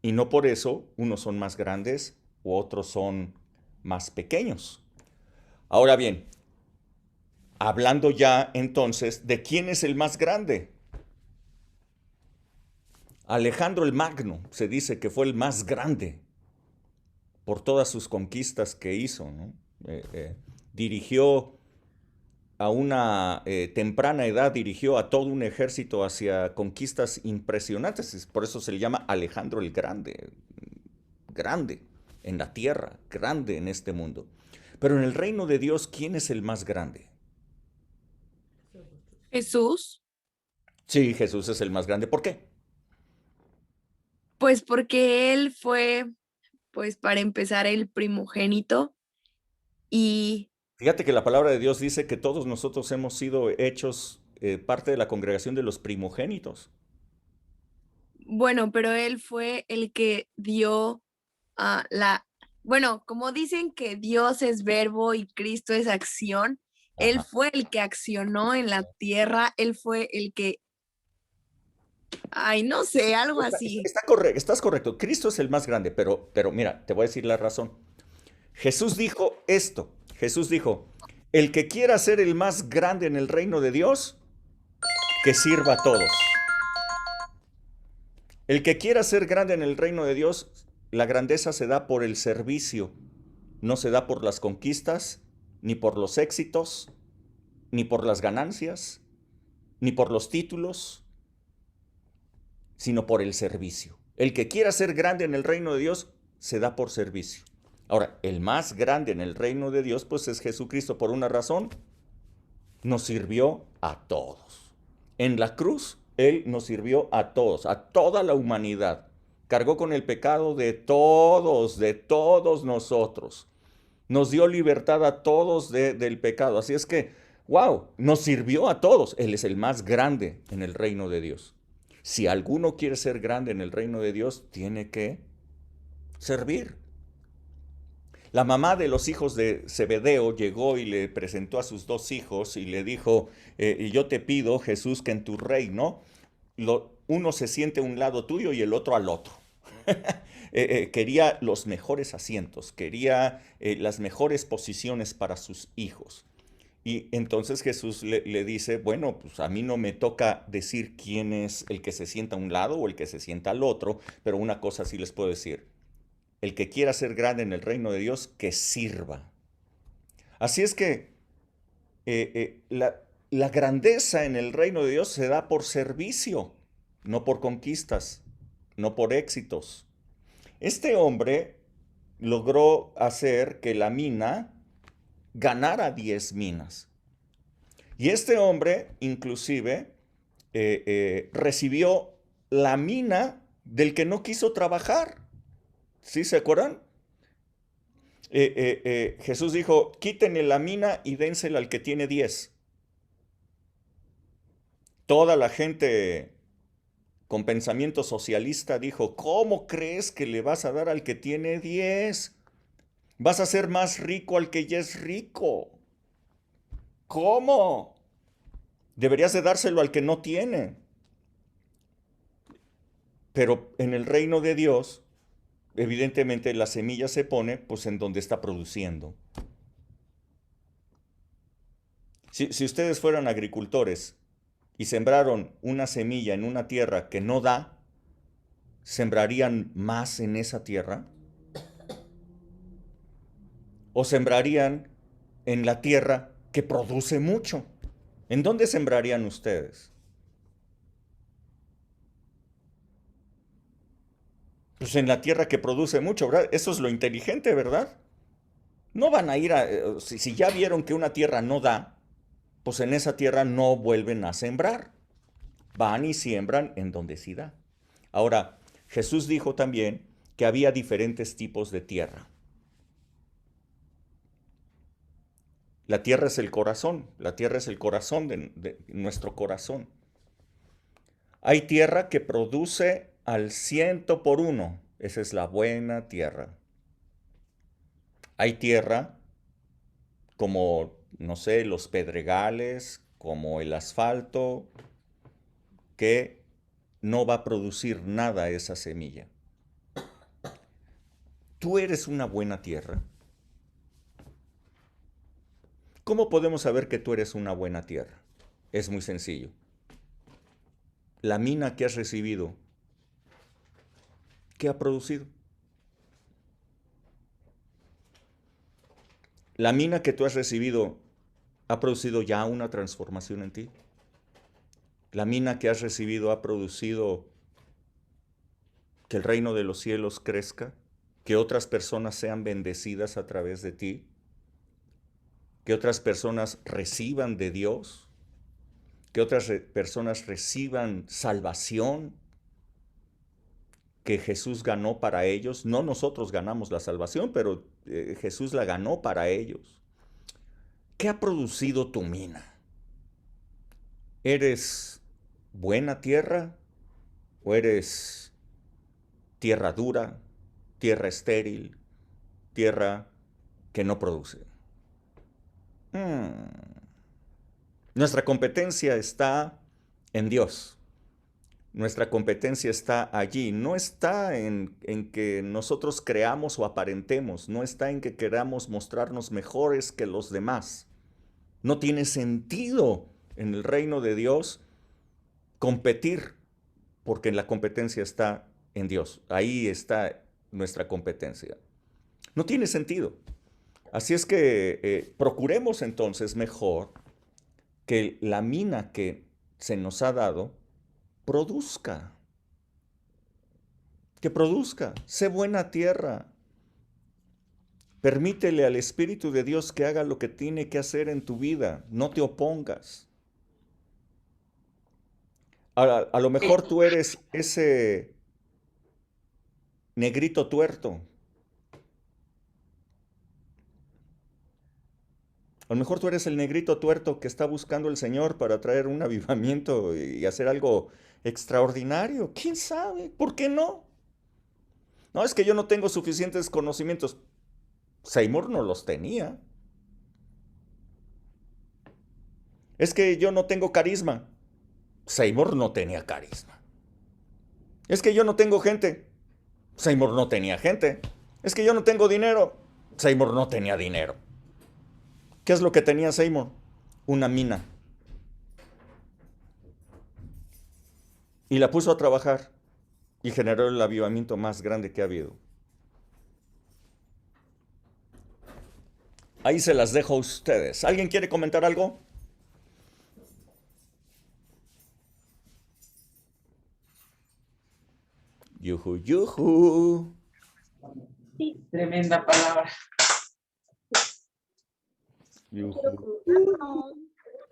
Y no por eso unos son más grandes u otros son más pequeños. Ahora bien, hablando ya entonces de quién es el más grande. Alejandro el Magno se dice que fue el más grande por todas sus conquistas que hizo, ¿no? Dirigió a una temprana edad, dirigió a todo un ejército hacia conquistas impresionantes. Por eso se le llama Alejandro el Grande. Grande en la tierra, grande en este mundo. Pero en el reino de Dios, ¿quién es el más grande? Jesús, Sí, Jesús es el más grande. ¿Por qué? pues porque él fue, pues para empezar, el primogénito y Fíjate que la palabra de Dios dice que todos nosotros hemos sido hechos parte de la congregación de los primogénitos. bueno, pero él fue el que dio bueno, como dicen que Dios es verbo y Cristo es acción, él Ajá. fue el que accionó en la tierra, él fue el que, ay, no sé, algo así. Estás correcto. Cristo es el más grande, pero mira, te voy a decir la razón. Jesús dijo esto. Jesús dijo, el que quiera ser el más grande en el reino de Dios, que sirva a todos. El que quiera ser grande en el reino de Dios, la grandeza se da por el servicio, no se da por las conquistas, ni por los éxitos, ni por las ganancias, ni por los títulos, sino por el servicio. El que quiera ser grande en el reino de Dios, se da por servicio. Ahora, el más grande en el reino de Dios, pues es Jesucristo por una razón. Nos sirvió a todos. En la cruz, Él nos sirvió a todos, a toda la humanidad. Cargó con el pecado de todos nosotros. Nos dio libertad a todos del pecado. Así es que, wow, nos sirvió a todos. Él es el más grande en el reino de Dios. Si alguno quiere ser grande en el reino de Dios, tiene que servir. La mamá de los hijos de Zebedeo llegó y le presentó a sus dos hijos y le dijo, y yo te pido, Jesús, que en tu reino uno se siente a un lado tuyo y el otro al otro. Quería los mejores asientos, quería las mejores posiciones para sus hijos. Y entonces Jesús le dice, bueno, pues a mí no me toca decir quién es el que se sienta a un lado o el que se sienta al otro, pero una cosa sí les puedo decir. El que quiera ser grande en el reino de Dios, que sirva. Así es que la grandeza en el reino de Dios se da por servicio, no por conquistas, no por éxitos. Este hombre logró hacer que la mina ganara 10 minas. Y este hombre, inclusive, recibió la mina del que no quiso trabajar. ¿Sí se acuerdan? Jesús dijo, quítenle la mina y dénsela al que tiene 10. Toda la gente con pensamiento socialista dijo, ¿cómo crees que le vas a dar al que tiene 10? Vas a ser más rico al que ya es rico. ¿Cómo? Deberías de dárselo al que no tiene. Pero en el reino de Dios, evidentemente la semilla se pone pues en donde está produciendo. Si ustedes fueran agricultores y sembraron una semilla en una tierra que no da, ¿sembrarían más en esa tierra? ¿O sembrarían en la tierra que produce mucho? ¿En dónde sembrarían ustedes? Pues en la tierra que produce mucho, ¿verdad? Eso es lo inteligente, ¿verdad? No van a ir si ya vieron que una tierra no da, pues en esa tierra no vuelven a sembrar. Van y siembran en donde sí da. Ahora, Jesús dijo también que había diferentes tipos de tierra. La tierra es el corazón, la tierra es el corazón de nuestro corazón. Hay tierra que produce al 100%, esa es la buena tierra. Hay tierra como, no sé, los pedregales, como el asfalto, que no va a producir nada esa semilla. ¿Tú eres una buena tierra? ¿Cómo podemos saber que tú eres una buena tierra? Es muy sencillo. La mina que has recibido, ¿qué ha producido? La mina que tú has recibido, ¿ha producido ya una transformación en ti? La mina que has recibido ha producido que el reino de los cielos crezca, que otras personas sean bendecidas a través de ti, que otras personas reciban de Dios, que otras personas reciban salvación que Jesús ganó para ellos. No nosotros ganamos la salvación, pero Jesús la ganó para ellos. ¿Qué ha producido tu mina? ¿Eres buena tierra o eres tierra dura, tierra estéril, tierra que no produce? Nuestra competencia está en Dios. Nuestra competencia está allí. No está en que nosotros creamos o aparentemos. No está en que queramos mostrarnos mejores que los demás. No tiene sentido en el reino de Dios competir, porque la competencia está en Dios. Ahí está nuestra competencia. No tiene sentido. Así es que procuremos entonces mejor que la mina que se nos ha dado produzca. Que produzca. Sé buena tierra. Permítele al Espíritu de Dios que haga lo que tiene que hacer en tu vida. No te opongas. A lo mejor tú eres ese negrito tuerto. A lo mejor tú eres el negrito tuerto que está buscando el Señor para traer un avivamiento y hacer algo extraordinario. ¿Quién sabe? ¿Por qué no? No, es que yo no tengo suficientes conocimientos. Seymour no los tenía. Es que yo no tengo carisma. Seymour no tenía carisma. Es que yo no tengo gente. Seymour no tenía gente. Es que yo no tengo dinero. Seymour no tenía dinero. ¿Qué es lo que tenía Seymour? Una mina. Y la puso a trabajar y generó el avivamiento más grande que ha habido. Ahí se las dejo a ustedes. ¿Alguien quiere comentar algo? Yuju, yuju. Sí. Tremenda palabra. Yuju. No,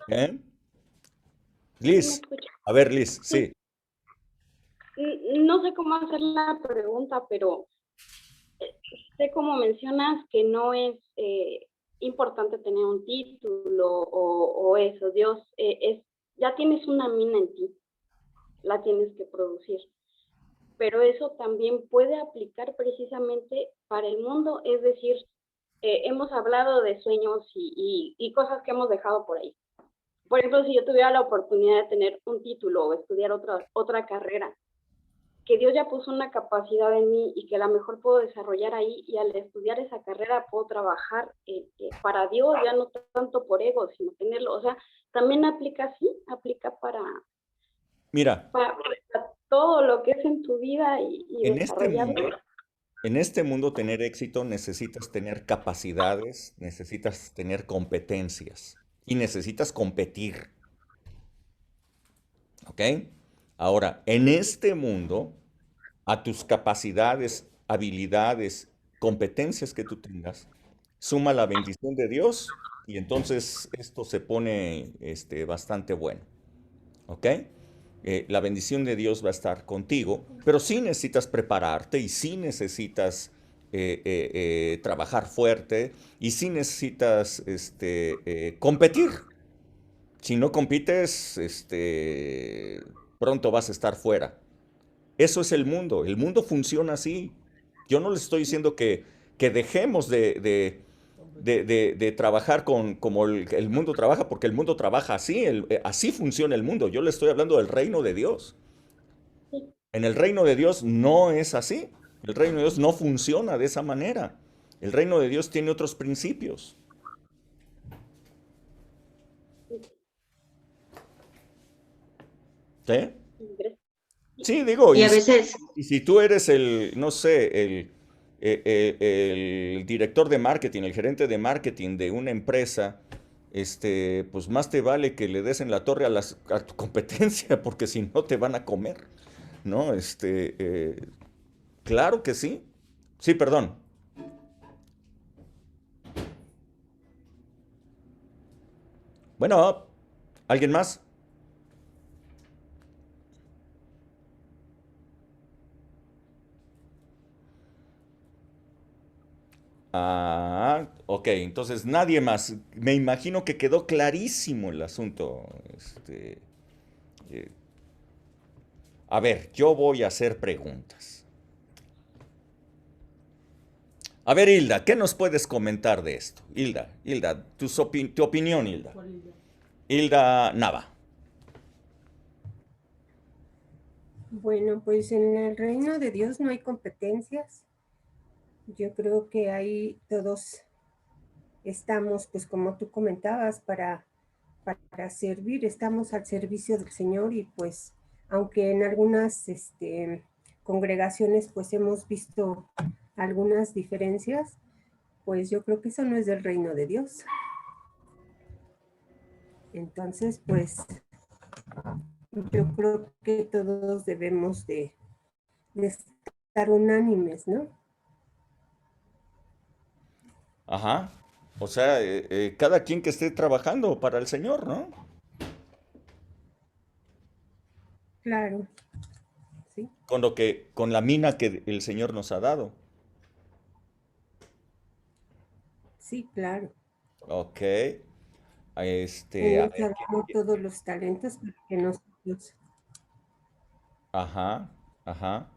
¿Eh? ¿sí me Liz. escucha? A ver, Liz, sí. No sé cómo hacer la pregunta, pero sé como mencionas que no es importante tener un título o eso. Dios, ya tienes una mina en ti, la tienes que producir. Pero eso también puede aplicar precisamente para el mundo, es decir, hemos hablado de sueños y cosas que hemos dejado por ahí. Por ejemplo, si yo tuviera la oportunidad de tener un título o estudiar otra carrera, que Dios ya puso una capacidad en mí y que a lo mejor puedo desarrollar ahí, y al estudiar esa carrera puedo trabajar para Dios, ya no tanto por ego, sino tenerlo. O sea, también aplica así, aplica para Mira, todo lo que es en tu vida y en desarrollarlo. este mundo tener éxito necesitas tener capacidades, necesitas tener competencias y necesitas competir. ¿Ok? Ahora, en este mundo, a tus capacidades, habilidades, competencias que tú tengas, suma la bendición de Dios y entonces esto se pone bastante bueno. ¿Ok? La bendición de Dios va a estar contigo, pero sí necesitas prepararte y sí necesitas trabajar fuerte y sí necesitas competir. Si no compites, pronto vas a estar fuera. Eso es el mundo. El mundo funciona así. Yo no les estoy diciendo que dejemos de trabajar como el mundo trabaja, porque el mundo trabaja así. Así funciona el mundo. Yo le estoy hablando del reino de Dios. En el reino de Dios no es así. El reino de Dios no funciona de esa manera. El reino de Dios tiene otros principios. ¿Sí? Sí, digo, Y a veces, y si tú eres el, no sé, el director de marketing, el gerente de marketing de una empresa, pues más te vale que le des en la torre a tu competencia, porque si no te van a comer, ¿no? Claro que sí. Sí, perdón. Bueno, ¿alguien más? Ah, ok, entonces nadie más. Me imagino que quedó clarísimo el asunto. Eh, a ver, yo voy a hacer preguntas. A ver, Hilda, ¿qué nos puedes comentar de esto? Hilda, tu opinión, Hilda. Hilda Nava. Bueno, pues en el reino de Dios no hay competencias. Yo creo que ahí todos estamos, pues como tú comentabas, para servir, estamos al servicio del Señor y pues aunque en algunas congregaciones pues hemos visto algunas diferencias, pues yo creo que eso no es del reino de Dios. Entonces, pues yo creo que todos debemos de estar unánimes, ¿no? Ajá. O sea, cada quien que esté trabajando para el Señor, ¿no? Claro, sí. Con la mina que el Señor nos ha dado. Sí, claro. Ok. A Él ver, nos ha dado todos los talentos para que nosotros. ajá, ajá.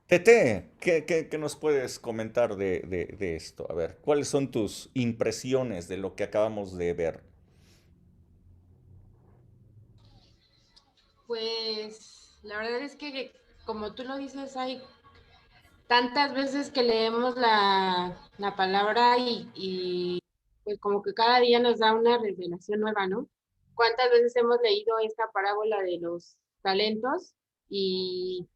Tete, ¿qué nos puedes comentar de esto? A ver, ¿cuáles son tus impresiones de lo que acabamos de ver? Pues la verdad es que, como tú lo dices, hay tantas veces que leemos la palabra y pues como que cada día nos da una revelación nueva, ¿no? ¿Cuántas veces hemos leído esta parábola de los talentos? Y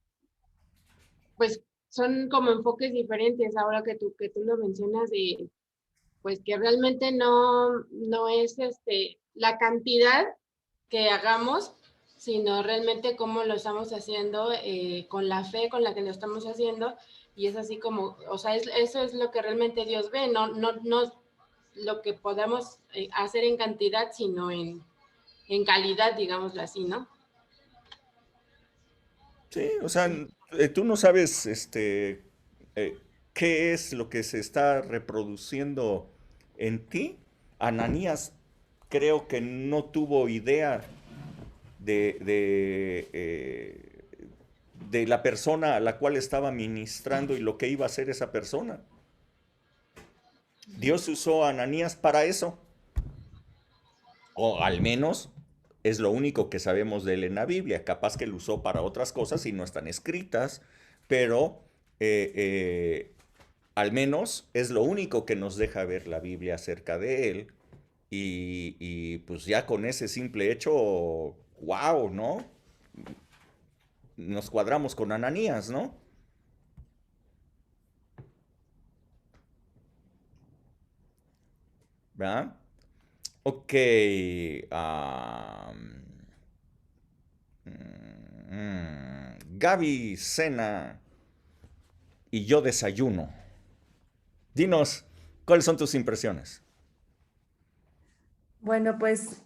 pues son como enfoques diferentes ahora que tú lo mencionas de pues que realmente no es la cantidad que hagamos, sino realmente cómo lo estamos haciendo, con la fe con la que lo estamos haciendo, y es así como, o sea, eso es lo que realmente Dios ve, no lo que podamos hacer en cantidad, sino en calidad, digámoslo así, ¿no? Sí, o sea, tú no sabes, qué es lo que se está reproduciendo en ti. Ananías creo que no tuvo idea de la persona a la cual estaba ministrando y lo que iba a hacer esa persona. Dios usó a Ananías para eso. O al menos es lo único que sabemos de él en la Biblia. Capaz que lo usó para otras cosas y no están escritas, pero al menos es lo único que nos deja ver la Biblia acerca de él. Y pues ya con ese simple hecho, wow, ¿no? Nos cuadramos con Ananías, ¿no? ¿Verdad? Ok. Gaby cena y yo desayuno. Dinos, ¿cuáles son tus impresiones? Bueno, pues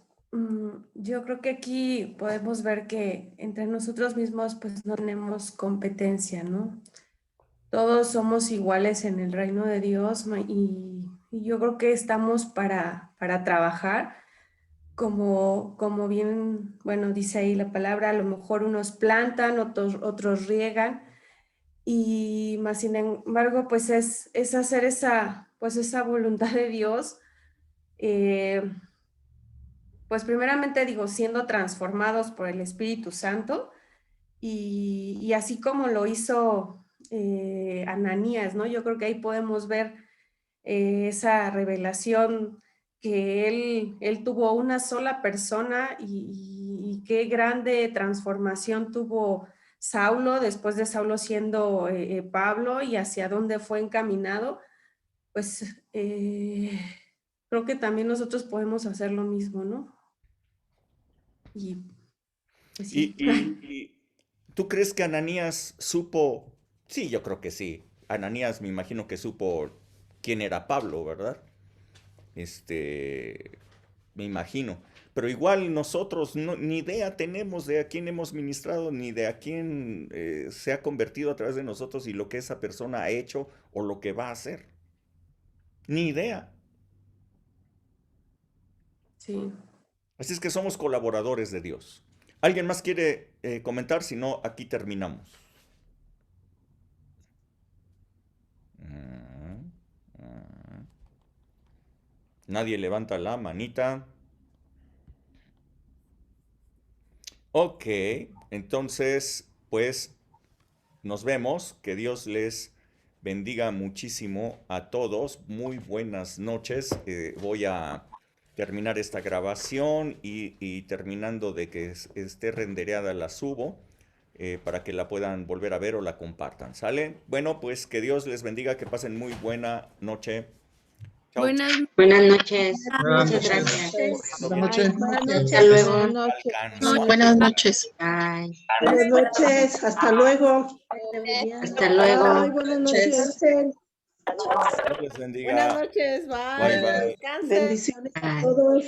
yo creo que aquí podemos ver que entre nosotros mismos pues no tenemos competencia, ¿no? Todos somos iguales en el reino de Dios y yo creo que estamos para trabajar como bien, bueno, dice ahí la palabra, a lo mejor unos plantan, otros riegan y más sin embargo pues es hacer pues esa voluntad de Dios. eh, pues primeramente digo, siendo transformados por el Espíritu Santo y así como lo hizo Ananías, ¿no? Yo creo que ahí podemos ver esa revelación que él tuvo una sola persona y qué grande transformación tuvo Saulo, después de Saulo siendo Pablo y hacia dónde fue encaminado, pues creo que también nosotros podemos hacer lo mismo, ¿no? Y pues sí. ¿Y tú crees que Ananías supo? Sí, yo creo que sí. Ananías me imagino que supo quién era Pablo, ¿verdad? Me imagino. Pero igual nosotros ni idea tenemos de a quién hemos ministrado, ni de a quién se ha convertido a través de nosotros y lo que esa persona ha hecho o lo que va a hacer. Ni idea. Sí. Así es que somos colaboradores de Dios. ¿Alguien más quiere comentar? Si no, aquí terminamos. Nadie levanta la manita. Ok, entonces, pues nos vemos. Que Dios les bendiga muchísimo a todos. Muy buenas noches. Voy a terminar esta grabación y terminando de que esté rendereada la subo para que la puedan volver a ver o la compartan. ¿Sale? Bueno, pues que Dios les bendiga, que pasen muy buena noche. Chao. Buenas noches. Buenas Muchas noches. gracias. Buenas noches. Hasta luego. Buenas noches. Bye. Buenas noches, hasta luego. Hasta luego. Ay, buenas noches. Dios les bendiga. Buenas noches, bye. Bye, bye. Descansen. Bendiciones a todos.